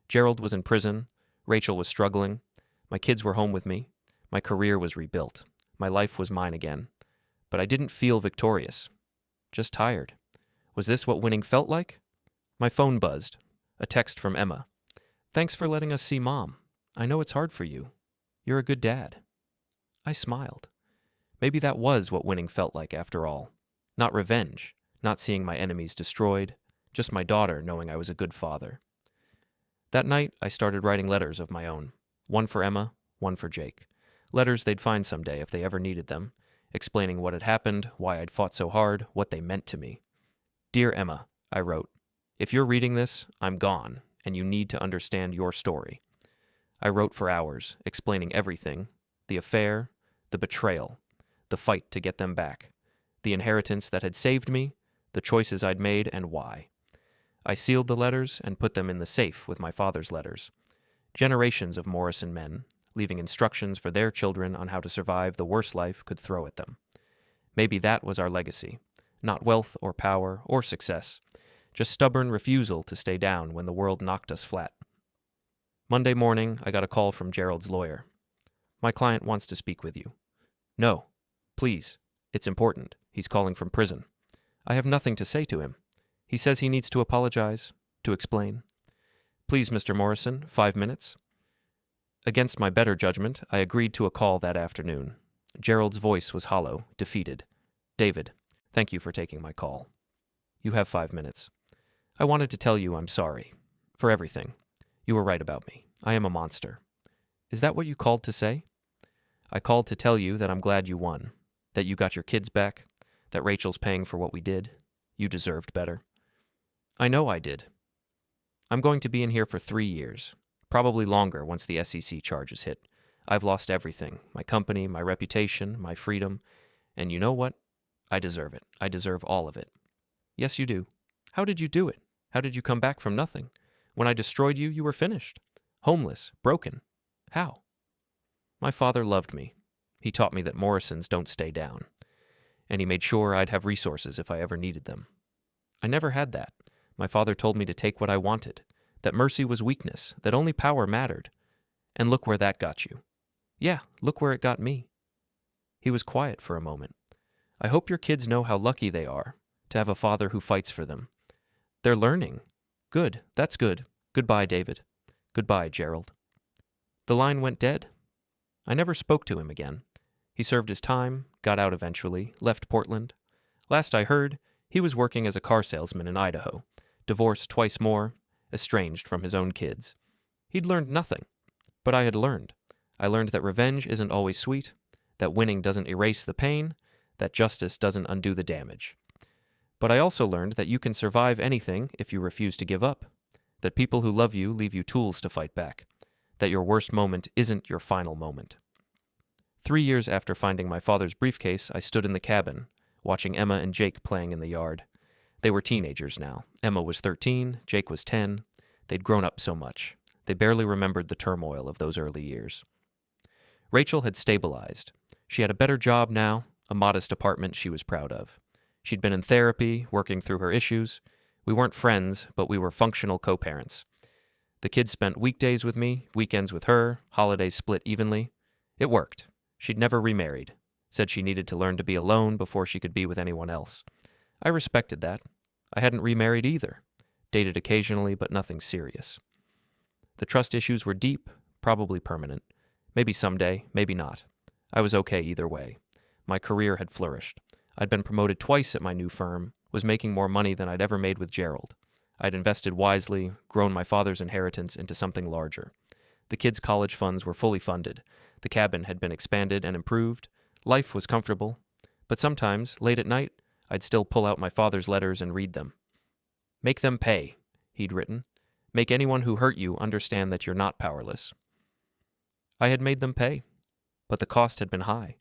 Gerald was in prison. Rachel was struggling. My kids were home with me. My career was rebuilt. My life was mine again. But I didn't feel victorious. Just tired. Was this what winning felt like? My phone buzzed. A text from Emma. "Thanks for letting us see Mom. I know it's hard for you. You're a good dad." I smiled. Maybe that was what winning felt like after all. Not revenge, not seeing my enemies destroyed, just my daughter knowing I was a good father. That night, I started writing letters of my own. One for Emma, one for Jake. Letters they'd find someday if they ever needed them, explaining what had happened, why I'd fought so hard, what they meant to me. "Dear Emma," I wrote, "if you're reading this, I'm gone, and you need to understand your story." I wrote for hours, explaining everything, the affair, the betrayal, the fight to get them back, the inheritance that had saved me, the choices I'd made, and why. I sealed the letters and put them in the safe with my father's letters. Generations of Morrison men, leaving instructions for their children on how to survive the worst life could throw at them. Maybe that was our legacy. Not wealth or power or success, just stubborn refusal to stay down when the world knocked us flat. Monday morning, I got a call from Gerald's lawyer. "My client wants to speak with you." "No, please. It's important. He's calling from prison." "I have nothing to say to him. He says he needs to apologize, to explain." "Please, Mr. Morrison, 5 minutes." Against my better judgment, I agreed to a call that afternoon. Gerald's voice was hollow, defeated. "David, thank you for taking my call. You have 5 minutes. I wanted to tell you I'm sorry. For everything. You were right about me. I am a monster." "Is that what you called to say?" "I called to tell you that I'm glad you won, that you got your kids back, that Rachel's paying for what we did. You deserved better." "I know I did. I'm going to be in here for 3 years, probably longer once the SEC charges hit. I've lost everything, my company, my reputation, my freedom, and you know what? I deserve it. I deserve all of it." "Yes, you do. How did you do it? How did you come back from nothing? When I destroyed you, you were finished. Homeless, broken. How?" "My father loved me. He taught me that Morrisons don't stay down. And he made sure I'd have resources if I ever needed them. I never had that. My father told me to take what I wanted, that mercy was weakness, that only power mattered. And look where that got you. Yeah, look where it got me. He was quiet for a moment. I hope your kids know how lucky they are to have a father who fights for them. They're learning. Good, that's good. Goodbye, David. Goodbye, Gerald. The line went dead. I never spoke to him again. He served his time, got out eventually, left Portland. Last I heard, he was working as a car salesman in Idaho, divorced twice more, estranged from his own kids. He'd learned nothing, but I had learned. I learned that revenge isn't always sweet, that winning doesn't erase the pain, that justice doesn't undo the damage. But I also learned that you can survive anything if you refuse to give up, that people who love you leave you tools to fight back, that your worst moment isn't your final moment. 3 years after finding my father's briefcase, I stood in the cabin, watching Emma and Jake playing in the yard. They were teenagers now. Emma was 13, Jake was 10. They'd grown up so much. They barely remembered the turmoil of those early years. Rachel had stabilized. She had a better job now, a modest apartment she was proud of. She'd been in therapy, working through her issues. We weren't friends, but we were functional co-parents. The kids spent weekdays with me, weekends with her, holidays split evenly. It worked. She'd never remarried. Said she needed to learn to be alone before she could be with anyone else. I respected that. I hadn't remarried either. Dated occasionally, but nothing serious. The trust issues were deep, probably permanent. Maybe someday, maybe not. I was okay either way. My career had flourished. I'd been promoted twice at my new firm, was making more money than I'd ever made with Gerald. I'd invested wisely, grown my father's inheritance into something larger. The kids' college funds were fully funded. The cabin had been expanded and improved. Life was comfortable. But sometimes, late at night, I'd still pull out my father's letters and read them. "Make them pay," he'd written. "Make anyone who hurt you understand that you're not powerless." I had made them pay, but the cost had been high.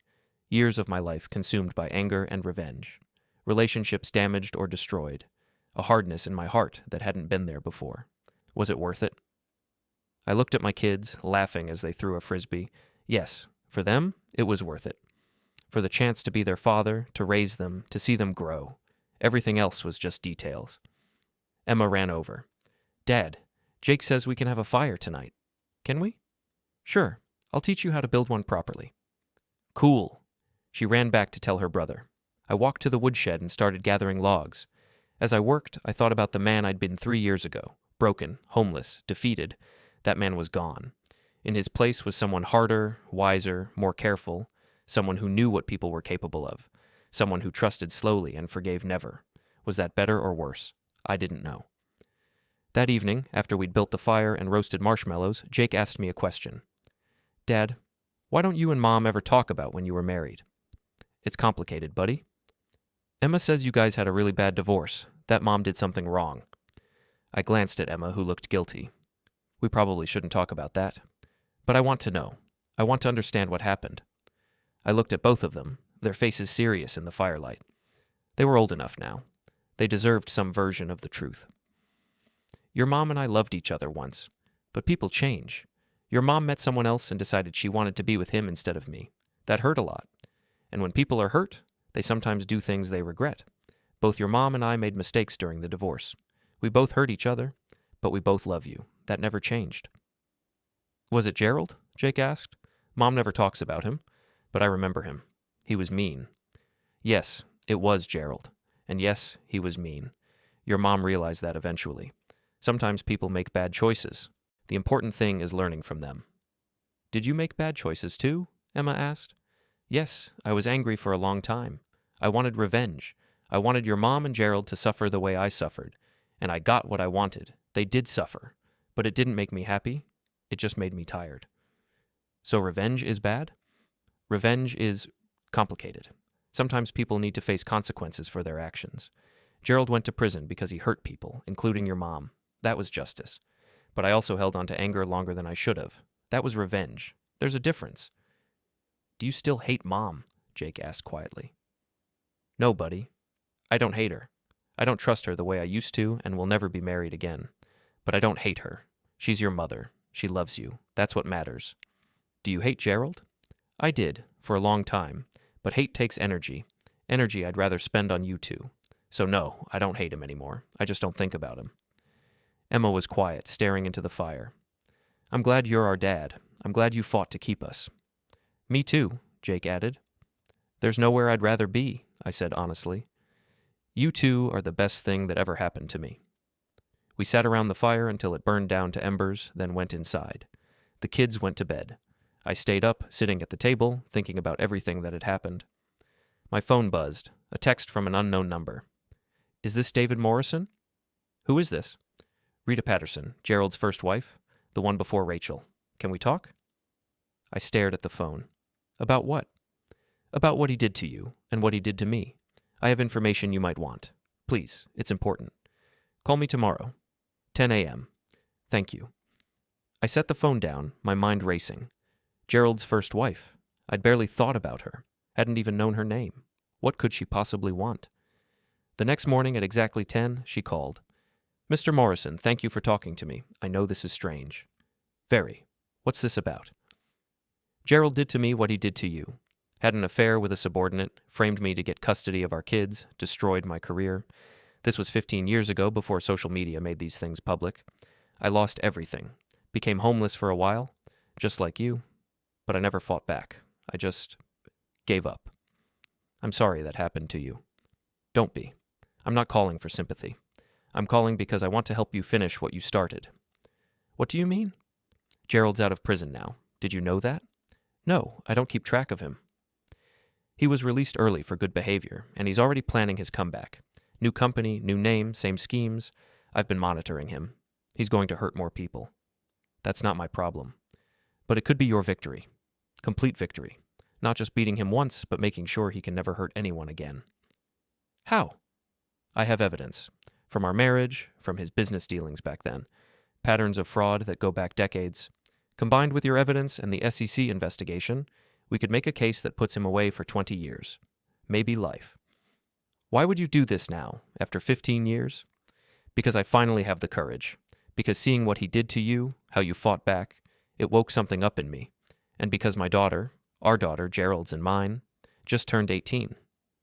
Years of my life consumed by anger and revenge. Relationships damaged or destroyed. A hardness in my heart that hadn't been there before. Was it worth it? I looked at my kids, laughing as they threw a frisbee. Yes, for them, it was worth it. For the chance to be their father, to raise them, to see them grow. Everything else was just details. Emma ran over. "Dad, Jake says we can have a fire tonight. Can we?" "Sure. I'll teach you how to build one properly." "Cool." She ran back to tell her brother. I walked to the woodshed and started gathering logs. As I worked, I thought about the man I'd been 3 years ago. Broken, homeless, defeated. That man was gone. In his place was someone harder, wiser, more careful, someone who knew what people were capable of, someone who trusted slowly and forgave never. Was that better or worse? I didn't know. That evening, after we'd built the fire and roasted marshmallows, Jake asked me a question. "Dad, why don't you and Mom ever talk about when you were married?" "It's complicated, buddy." "Emma says you guys had a really bad divorce, that Mom did something wrong." I glanced at Emma, who looked guilty. "We probably shouldn't talk about that. But I want to know. I want to understand what happened." I looked at both of them, their faces serious in the firelight. They were old enough now. They deserved some version of the truth. "Your mom and I loved each other once, but people change. Your mom met someone else and decided she wanted to be with him instead of me. That hurt a lot. And when people are hurt, they sometimes do things they regret. Both your mom and I made mistakes during the divorce. We both hurt each other, but we both love you. That never changed." "Was it Gerald?" Jake asked. "Mom never talks about him, but I remember him. He was mean." "Yes, it was Gerald. And yes, he was mean. Your mom realized that eventually. Sometimes people make bad choices. The important thing is learning from them." "Did you make bad choices too?" Emma asked. "Yes, I was angry for a long time. I wanted revenge. I wanted your mom and Gerald to suffer the way I suffered. And I got what I wanted. They did suffer. But it didn't make me happy. It just made me tired." "So revenge is bad?" "Revenge is complicated. Sometimes people need to face consequences for their actions. Gerald went to prison because he hurt people, including your mom. That was justice. But I also held on to anger longer than I should have. That was revenge. There's a difference." "Do you still hate Mom?" Jake asked quietly. "No, buddy. I don't hate her. I don't trust her the way I used to and will never be married again. But I don't hate her. She's your mother. She loves you. That's what matters." "Do you hate Gerald?" "I did, for a long time. But hate takes energy. Energy I'd rather spend on you two. So no, I don't hate him anymore. I just don't think about him." Emma was quiet, staring into the fire. "I'm glad you're our dad. I'm glad you fought to keep us." Me too, Jake added. There's nowhere I'd rather be, I said honestly. You two are the best thing that ever happened to me. We sat around the fire until it burned down to embers, then went inside. The kids went to bed. I stayed up, sitting at the table, thinking about everything that had happened. My phone buzzed, a text from an unknown number. Is this David Morrison? Who is this? Rita Patterson, Gerald's first wife, the one before Rachel. Can we talk? I stared at the phone. About what? About what he did to you, and what he did to me. I have information you might want. Please, it's important. Call me tomorrow. 10 a.m. Thank you. I set the phone down, my mind racing. Gerald's first wife. I'd barely thought about her, hadn't even known her name. What could she possibly want? The next morning at exactly 10, she called. Mr. Morrison, thank you for talking to me. I know this is strange. Very. What's this about? Gerald did to me what he did to you. Had an affair with a subordinate, framed me to get custody of our kids, destroyed my career. This was 15 years ago, before social media made these things public. I lost everything. Became homeless for a while, just like you. But I never fought back. I just gave up. I'm sorry that happened to you. Don't be. I'm not calling for sympathy. I'm calling because I want to help you finish what you started. What do you mean? Gerald's out of prison now. Did you know that? No, I don't keep track of him. He was released early for good behavior, and he's already planning his comeback. New company, new name, same schemes. I've been monitoring him. He's going to hurt more people. That's not my problem. But it could be your victory. Complete victory. Not just beating him once, but making sure he can never hurt anyone again. How? I have evidence. From our marriage, from his business dealings back then. Patterns of fraud that go back decades. Combined with your evidence and the SEC investigation, we could make a case that puts him away for 20 years. Maybe life. Why would you do this now, after 15 years? Because I finally have the courage. Because seeing what he did to you, how you fought back, it woke something up in me. And because my daughter, our daughter, Gerald's and mine, just turned 18.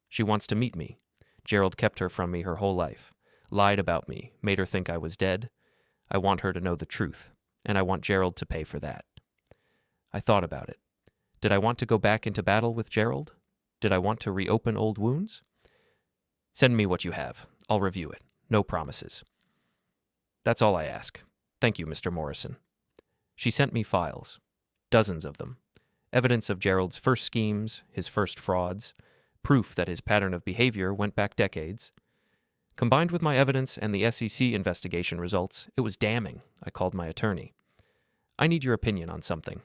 She wants to meet me. Gerald kept her from me her whole life. Lied about me, made her think I was dead. I want her to know the truth, and I want Gerald to pay for that. I thought about it. Did I want to go back into battle with Gerald? Did I want to reopen old wounds? Send me what you have. I'll review it. No promises. That's all I ask. Thank you, Mr. Morrison. She sent me files. Dozens of them. Evidence of Gerald's first schemes, his first frauds, proof that his pattern of behavior went back decades. Combined with my evidence and the SEC investigation results, it was damning. I called my attorney. I need your opinion on something.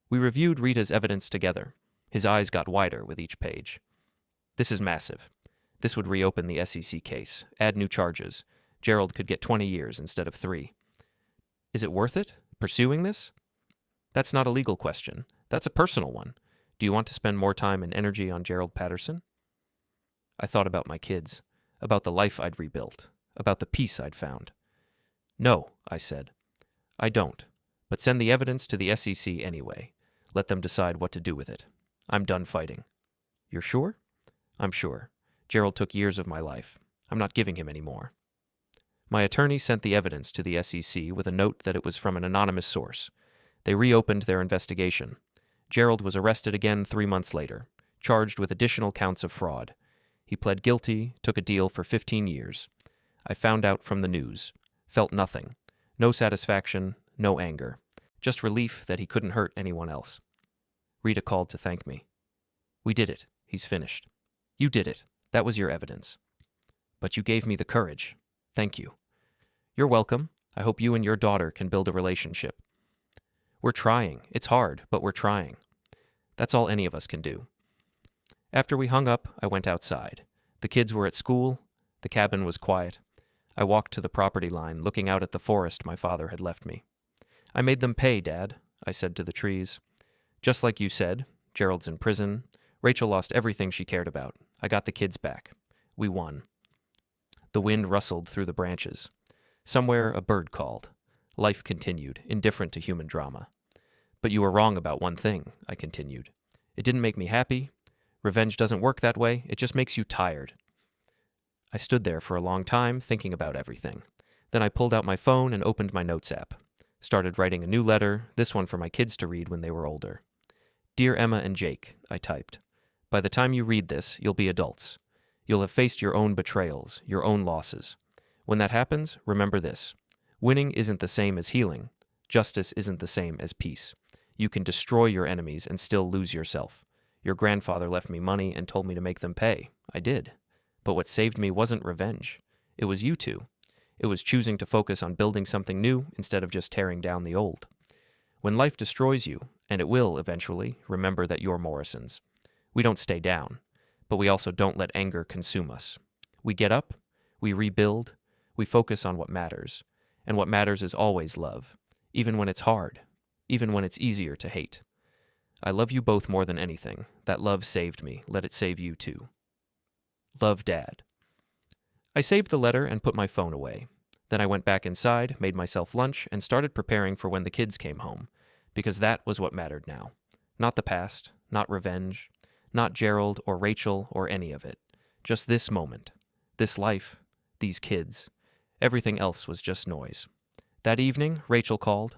We reviewed Rita's evidence together. His eyes got wider with each page. This is massive. This would reopen the SEC case, add new charges. Gerald could get 20 years instead of 3. Is it worth it, pursuing this? That's not a legal question. That's a personal one. Do you want to spend more time and energy on Gerald Patterson? I thought about my kids, about the life I'd rebuilt, about the peace I'd found. No, I said. I don't, but send the evidence to the SEC anyway. Let them decide what to do with it. I'm done fighting. You're sure? I'm sure. Gerald took years of my life. I'm not giving him any more. My attorney sent the evidence to the SEC with a note that it was from an anonymous source. They reopened their investigation. Gerald was arrested again 3 months later, charged with additional counts of fraud. He pled guilty, took a deal for 15 years. I found out from the news. Felt nothing. No satisfaction, no anger. Just relief that he couldn't hurt anyone else. Rita called to thank me. We did it. He's finished. You did it. That was your evidence. But you gave me the courage. Thank you. You're welcome. I hope you and your daughter can build a relationship. We're trying. It's hard, but we're trying. That's all any of us can do. After we hung up, I went outside. The kids were at school. The cabin was quiet. I walked to the property line, looking out at the forest my father had left me. I made them pay, Dad, I said to the trees. Just like you said, Gerald's in prison. Rachel lost everything she cared about. I got the kids back. We won. The wind rustled through the branches. Somewhere a bird called. Life continued, indifferent to human drama. But you were wrong about one thing, I continued. It didn't make me happy. Revenge doesn't work that way. It just makes you tired. I stood there for a long time, thinking about everything. Then I pulled out my phone and opened my notes app. Started writing a new letter, this one for my kids to read when they were older. Dear Emma and Jake, I typed. By the time you read this, you'll be adults. You'll have faced your own betrayals, your own losses. When that happens, remember this. Winning isn't the same as healing. Justice isn't the same as peace. You can destroy your enemies and still lose yourself. Your grandfather left me money and told me to make them pay. I did. But what saved me wasn't revenge. It was you two. It was choosing to focus on building something new instead of just tearing down the old. When life destroys you, and it will eventually, remember that you're Morrisons. We don't stay down, but we also don't let anger consume us. We get up, we rebuild, we focus on what matters. And what matters is always love, even when it's hard, even when it's easier to hate. I love you both more than anything. That love saved me. Let it save you too. Love, Dad. I saved the letter and put my phone away. Then I went back inside, made myself lunch, and started preparing for when the kids came home, because that was what mattered now. Not the past, not revenge, not Gerald or Rachel or any of it. Just this moment, this life, these kids. Everything else was just noise. That evening, Rachel called.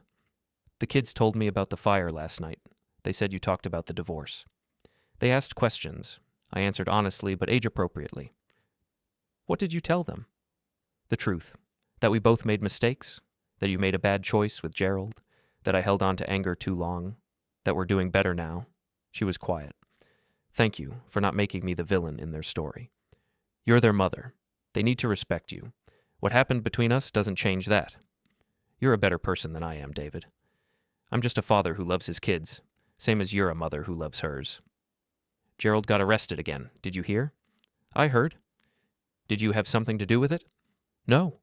The kids told me about the fire last night. They said you talked about the divorce. They asked questions. I answered honestly but age-appropriately. What did you tell them? The truth. That we both made mistakes. That you made a bad choice with Gerald. That I held on to anger too long. That we're doing better now. She was quiet. Thank you for not making me the villain in their story. You're their mother. They need to respect you. What happened between us doesn't change that. You're a better person than I am, David. I'm just a father who loves his kids, same as you're a mother who loves hers. Gerald got arrested again. Did you hear? I heard. Did you have something to do with it? No,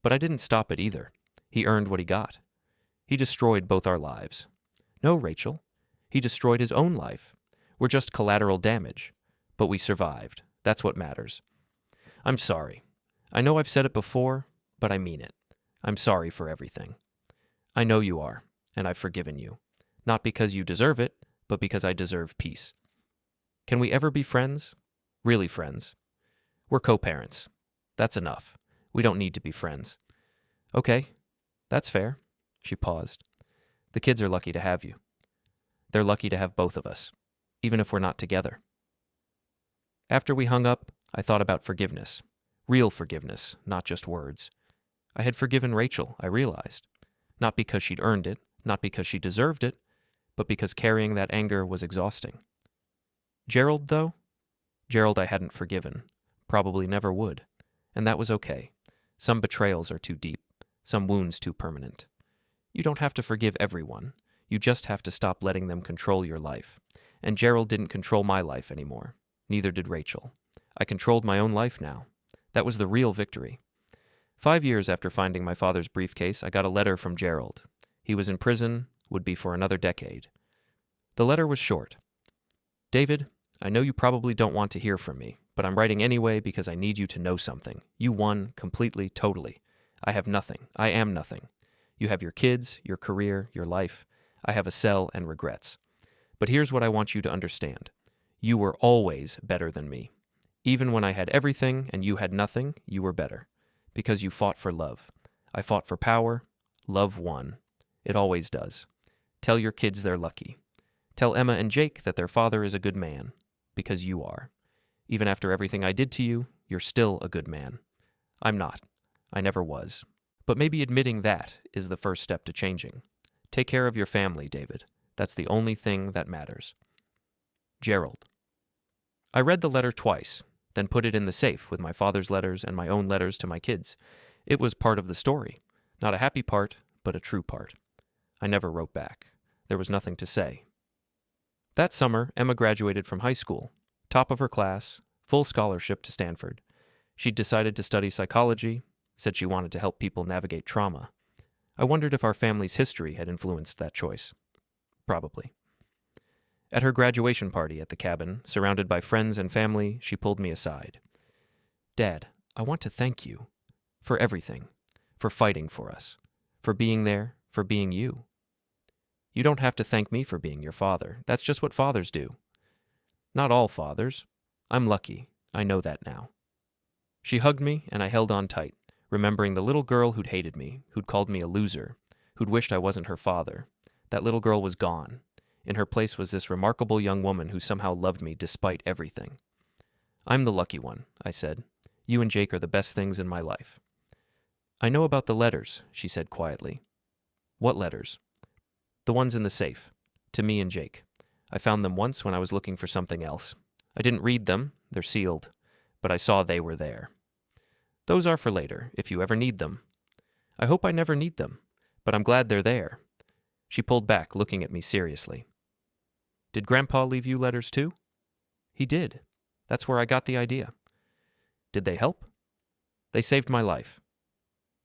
but I didn't stop it either. He earned what he got. He destroyed both our lives. No, Rachel. He destroyed his own life. We're just collateral damage. But we survived. That's what matters. I'm sorry. I know I've said it before, but I mean it. I'm sorry for everything. I know you are, and I've forgiven you. Not because you deserve it, but because I deserve peace. Can we ever be friends? Really friends? We're co-parents. That's enough. We don't need to be friends. Okay, that's fair. She paused. The kids are lucky to have you. They're lucky to have both of us, even if we're not together. After we hung up, I thought about forgiveness. Real forgiveness, not just words. I had forgiven Rachel, I realized. Not because she'd earned it, not because she deserved it, but because carrying that anger was exhausting. Gerald, though? Gerald I hadn't forgiven. Probably never would. And that was okay. Some betrayals are too deep. Some wounds too permanent. You don't have to forgive everyone. You just have to stop letting them control your life. And Gerald didn't control my life anymore. Neither did Rachel. I controlled my own life now. That was the real victory. 5 years after finding my father's briefcase, I got a letter from Gerald. He was in prison, would be for another decade. The letter was short. David, I know you probably don't want to hear from me, but I'm writing anyway because I need you to know something. You won completely, totally. I have nothing. I am nothing. You have your kids, your career, your life. I have a cell and regrets. But here's what I want you to understand. You were always better than me. Even when I had everything and you had nothing, you were better. Because you fought for love. I fought for power. Love won. It always does. Tell your kids they're lucky. Tell Emma and Jake that their father is a good man. Because you are. Even after everything I did to you, you're still a good man. I'm not. I never was. But maybe admitting that is the first step to changing. Take care of your family, David. That's the only thing that matters. Gerald. I read the letter twice, then put it in the safe with my father's letters and my own letters to my kids. It was part of the story. Not a happy part, but a true part. I never wrote back. There was nothing to say. That summer, Emma graduated from high school. Top of her class, full scholarship to Stanford. She'd decided to study psychology, said she wanted to help people navigate trauma. I wondered if our family's history had influenced that choice. Probably. At her graduation party at the cabin, surrounded by friends and family, she pulled me aside. Dad, I want to thank you for everything, for fighting for us, for being there, for being you. You don't have to thank me for being your father. That's just what fathers do. Not all fathers. I'm lucky. I know that now. She hugged me, and I held on tight, remembering the little girl who'd hated me, who'd called me a loser, who'd wished I wasn't her father. That little girl was gone. In her place was this remarkable young woman who somehow loved me despite everything. I'm the lucky one, I said. You and Jake are the best things in my life. I know about the letters, she said quietly. What letters? The ones in the safe. To me and Jake. I found them once when I was looking for something else. I didn't read them, they're sealed, but I saw they were there. Those are for later, if you ever need them. I hope I never need them, but I'm glad they're there. She pulled back, looking at me seriously. Did Grandpa leave you letters too? He did. That's where I got the idea. Did they help? They saved my life.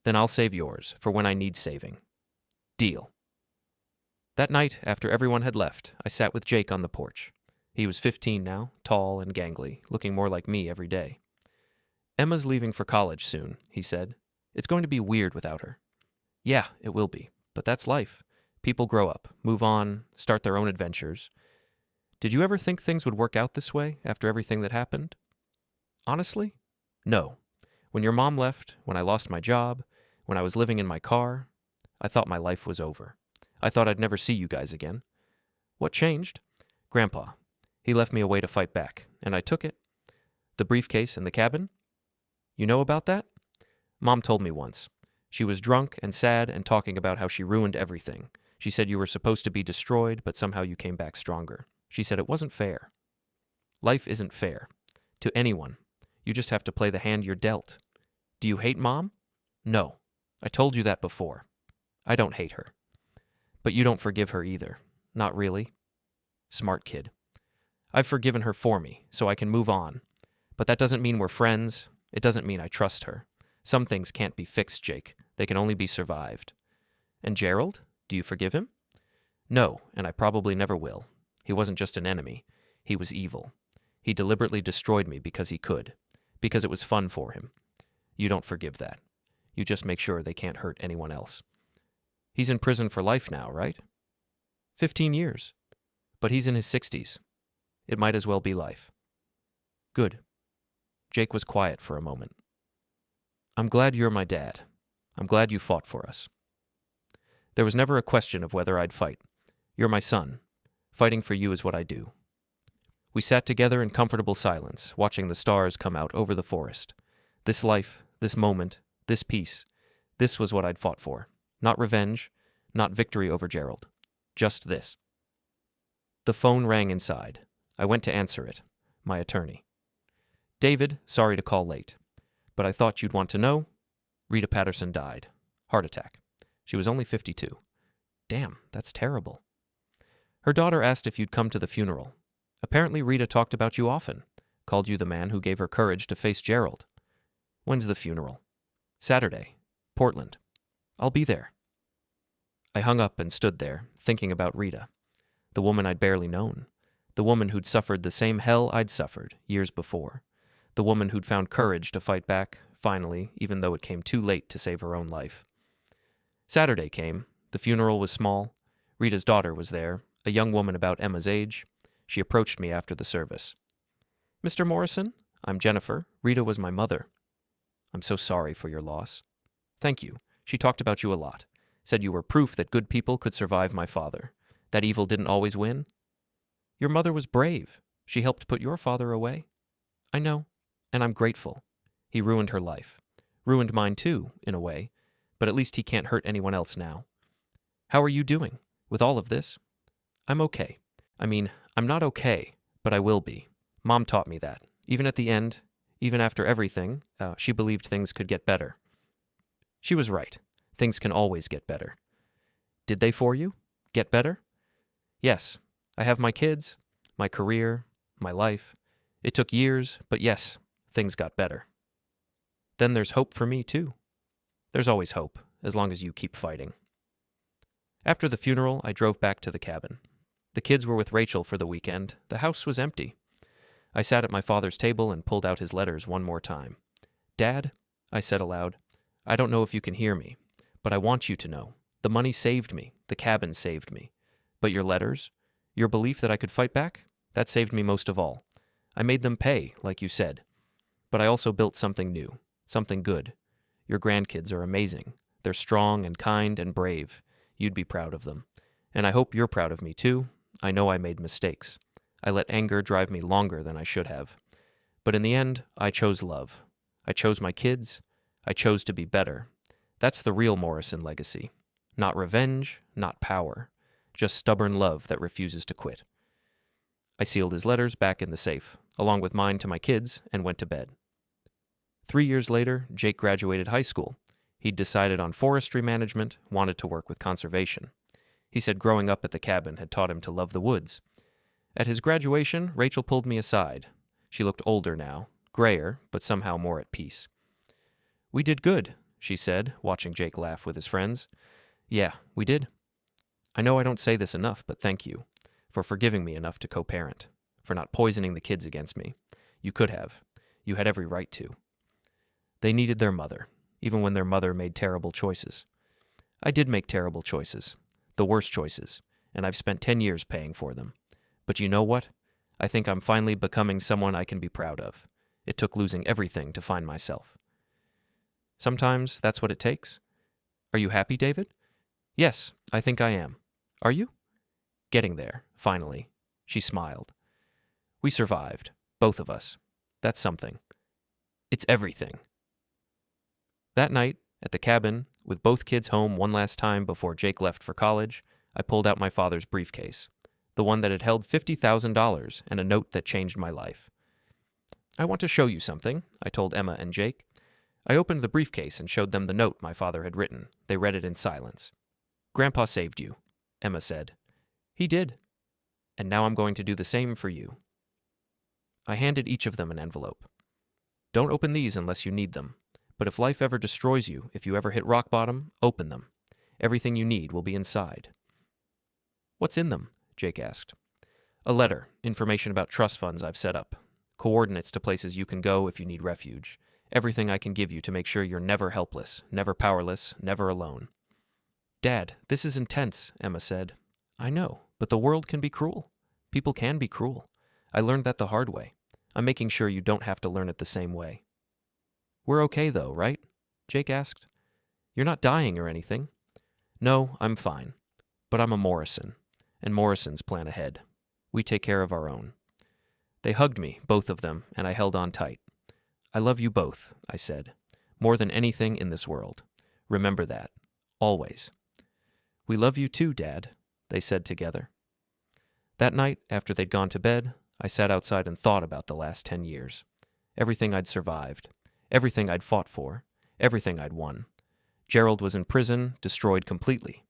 Then I'll save yours, for when I need saving. Deal. That night, after everyone had left, I sat with Jake on the porch. He was 15 now, tall and gangly, looking more like me every day. Emma's leaving for college soon, he said. It's going to be weird without her. Yeah, it will be, but that's life. People grow up, move on, start their own adventures. Did you ever think things would work out this way after everything that happened? Honestly? No. When your mom left, when I lost my job, when I was living in my car, I thought my life was over. I thought I'd never see you guys again. What changed? Grandpa. He left me a way to fight back, and I took it. The briefcase in the cabin? You know about that? Mom told me once. She was drunk and sad and talking about how she ruined everything. She said you were supposed to be destroyed, but somehow you came back stronger. She said it wasn't fair. Life isn't fair. To anyone. You just have to play the hand you're dealt. Do you hate Mom? No. I told you that before. I don't hate her. But you don't forgive her either. Not really. Smart kid. I've forgiven her for me, so I can move on. But that doesn't mean we're friends. It doesn't mean I trust her. Some things can't be fixed, Jake. They can only be survived. And Gerald? Do you forgive him? No, and I probably never will. He wasn't just an enemy. He was evil. He deliberately destroyed me because he could. Because it was fun for him. You don't forgive that. You just make sure they can't hurt anyone else. He's in prison for life now, right? 15 years. But he's in his 60s. It might as well be life. Good. Jake was quiet for a moment. I'm glad you're my dad. I'm glad you fought for us. There was never a question of whether I'd fight. You're my son. Fighting for you is what I do. We sat together in comfortable silence, watching the stars come out over the forest. This life, this moment, this peace, this was what I'd fought for. Not revenge, not victory over Gerald. Just this. The phone rang inside. I went to answer it. My attorney. David, sorry to call late, but I thought you'd want to know. Rita Patterson died. Heart attack. She was only 52. Damn, that's terrible. Her daughter asked if you'd come to the funeral. Apparently Rita talked about you often, called you the man who gave her courage to face Gerald. When's the funeral? Saturday. Portland. I'll be there. I hung up and stood there, thinking about Rita, the woman I'd barely known, the woman who'd suffered the same hell I'd suffered years before, the woman who'd found courage to fight back, finally, even though it came too late to save her own life. Saturday came. The funeral was small. Rita's daughter was there, a young woman about Emma's age. She approached me after the service. Mr. Morrison, I'm Jennifer. Rita was my mother. I'm so sorry for your loss. Thank you. She talked about you a lot. Said you were proof that good people could survive my father. That evil didn't always win. Your mother was brave. She helped put your father away. I know, and I'm grateful. He ruined her life. Ruined mine too, in a way, but at least he can't hurt anyone else now. How are you doing with all of this? I'm okay. I mean, I'm not okay, but I will be. Mom taught me that. Even at the end, even after everything, she believed things could get better. She was right. Things can always get better. Did they for you? Get better? Yes. I have my kids, my career, my life. It took years, but yes, things got better. Then there's hope for me, too. There's always hope, as long as you keep fighting. After the funeral, I drove back to the cabin. The kids were with Rachel for the weekend. The house was empty. I sat at my father's table and pulled out his letters one more time. Dad, I said aloud, I don't know if you can hear me, but I want you to know. The money saved me. The cabin saved me. But your letters, your belief that I could fight back, that saved me most of all. I made them pay, like you said. But I also built something new, something good. Your grandkids are amazing. They're strong and kind and brave. You'd be proud of them. And I hope you're proud of me, too. I know I made mistakes. I let anger drive me longer than I should have. But in the end, I chose love. I chose my kids. I chose to be better. That's the real Morrison legacy. Not revenge, not power. Just stubborn love that refuses to quit. I sealed his letters back in the safe, along with mine to my kids, and went to bed. 3 years later, Jake graduated high school. He'd decided on forestry management, wanted to work with conservation. He said growing up at the cabin had taught him to love the woods. At his graduation, Rachel pulled me aside. She looked older now, grayer, but somehow more at peace. "We did good," she said, watching Jake laugh with his friends. "Yeah, we did. I know I don't say this enough, but thank you for forgiving me enough to co-parent, for not poisoning the kids against me. You could have. You had every right to. They needed their mother, even when their mother made terrible choices. I did make terrible choices, the worst choices, and I've spent 10 years paying for them. But you know what? I think I'm finally becoming someone I can be proud of. It took losing everything to find myself." Sometimes that's what it takes. Are you happy, David? Yes, I think I am. Are you? Getting there, finally. She smiled. We survived, both of us. That's something. It's everything. That night, at the cabin, with both kids home one last time before Jake left for college, I pulled out my father's briefcase, the one that had held $50,000 and a note that changed my life. "I want to show you something," I told Emma and Jake. I opened the briefcase and showed them the note my father had written. They read it in silence. "Grandpa saved you," Emma said. "He did. And now I'm going to do the same for you." I handed each of them an envelope. "Don't open these unless you need them. But if life ever destroys you, if you ever hit rock bottom, open them. Everything you need will be inside." "What's in them?" Jake asked. "A letter, information about trust funds I've set up, coordinates to places you can go if you need refuge, everything I can give you to make sure you're never helpless, never powerless, never alone." "Dad, this is intense," Emma said. "I know, but the world can be cruel. People can be cruel. I learned that the hard way. I'm making sure you don't have to learn it the same way." "We're okay though, right?" Jake asked. "You're not dying or anything." "No, I'm fine. But I'm a Morrison, and Morrisons plan ahead. We take care of our own." They hugged me, both of them, and I held on tight. "I love you both," I said. "More than anything in this world. Remember that. Always." "We love you too, Dad," they said together. That night, after they'd gone to bed, I sat outside and thought about the last 10 years. Everything I'd survived. Everything I'd fought for. Everything I'd won. Gerald was in prison, destroyed completely.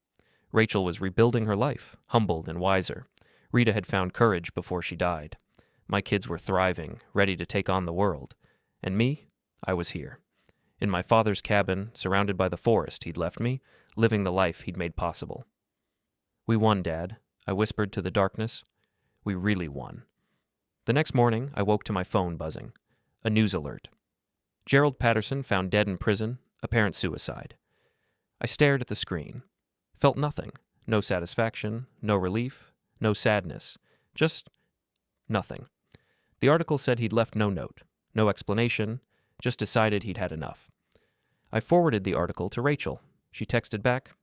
Rachel was rebuilding her life, humbled and wiser. Rita had found courage before she died. My kids were thriving, ready to take on the world. And me, I was here. In my father's cabin, surrounded by the forest he'd left me, living the life he'd made possible. "We won, Dad," I whispered to the darkness. "We really won." The next morning, I woke to my phone buzzing. A news alert. Gerald Patterson found dead in prison, apparent suicide. I stared at the screen. Felt nothing. No satisfaction, no relief, no sadness. Just nothing. The article said he'd left no note, no explanation, just decided he'd had enough. I forwarded the article to Rachel. She texted back,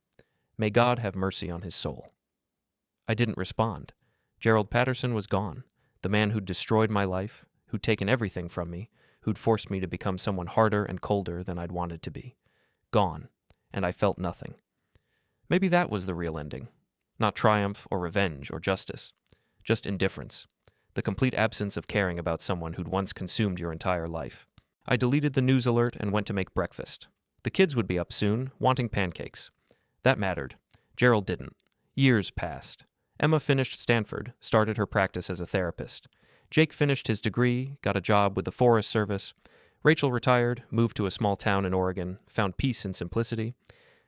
"May God have mercy on his soul." I didn't respond. Gerald Patterson was gone. The man who'd destroyed my life, who'd taken everything from me, who'd forced me to become someone harder and colder than I'd wanted to be. Gone. And I felt nothing. Maybe that was the real ending. Not triumph or revenge or justice. Just indifference. The complete absence of caring about someone who'd once consumed your entire life. I deleted the news alert and went to make breakfast. The kids would be up soon, wanting pancakes. That mattered. Gerald didn't. Years passed. Emma finished Stanford, started her practice as a therapist. Jake finished his degree, got a job with the Forest Service. Rachel retired, moved to a small town in Oregon, found peace and simplicity.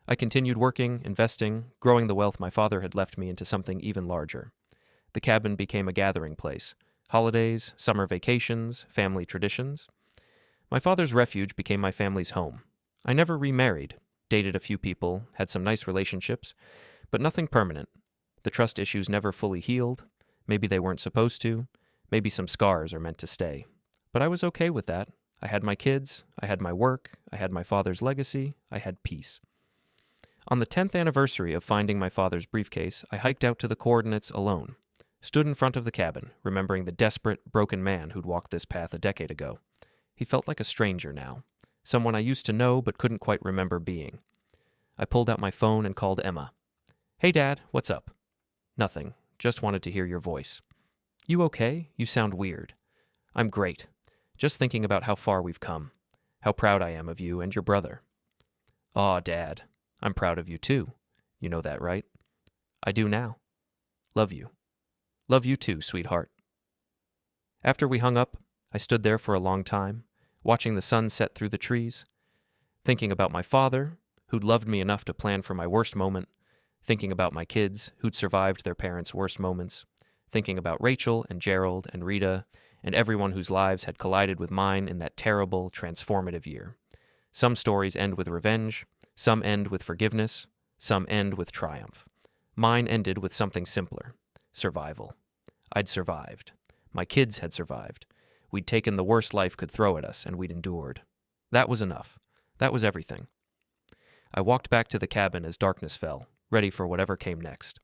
I continued working, investing, growing the wealth my father had left me into something even larger. The cabin became a gathering place. Holidays, summer vacations, family traditions. My father's refuge became my family's home. I never remarried, dated a few people, had some nice relationships, but nothing permanent. The trust issues never fully healed. Maybe they weren't supposed to. Maybe some scars are meant to stay. But I was okay with that. I had my kids, I had my work, I had my father's legacy, I had peace. On the 10th anniversary of finding my father's briefcase, I hiked out to the coordinates alone. Stood in front of the cabin, remembering the desperate, broken man who'd walked this path a decade ago. He felt like a stranger now, someone I used to know but couldn't quite remember being. I pulled out my phone and called Emma. "Hey, Dad, what's up?" "Nothing. Just wanted to hear your voice." "You okay? You sound weird." "I'm great. Just thinking about how far we've come. How proud I am of you and your brother." "Aw, Dad. I'm proud of you, too. You know that, right?" "I do now. Love you." "Love you too, sweetheart." After we hung up, I stood there for a long time, watching the sun set through the trees, thinking about my father, who'd loved me enough to plan for my worst moment, thinking about my kids, who'd survived their parents' worst moments, thinking about Rachel and Gerald and Rita and everyone whose lives had collided with mine in that terrible, transformative year. Some stories end with revenge, some end with forgiveness, some end with triumph. Mine ended with something simpler: survival. I'd survived. My kids had survived. We'd taken the worst life could throw at us, and we'd endured. That was enough. That was everything. I walked back to the cabin as darkness fell, ready for whatever came next.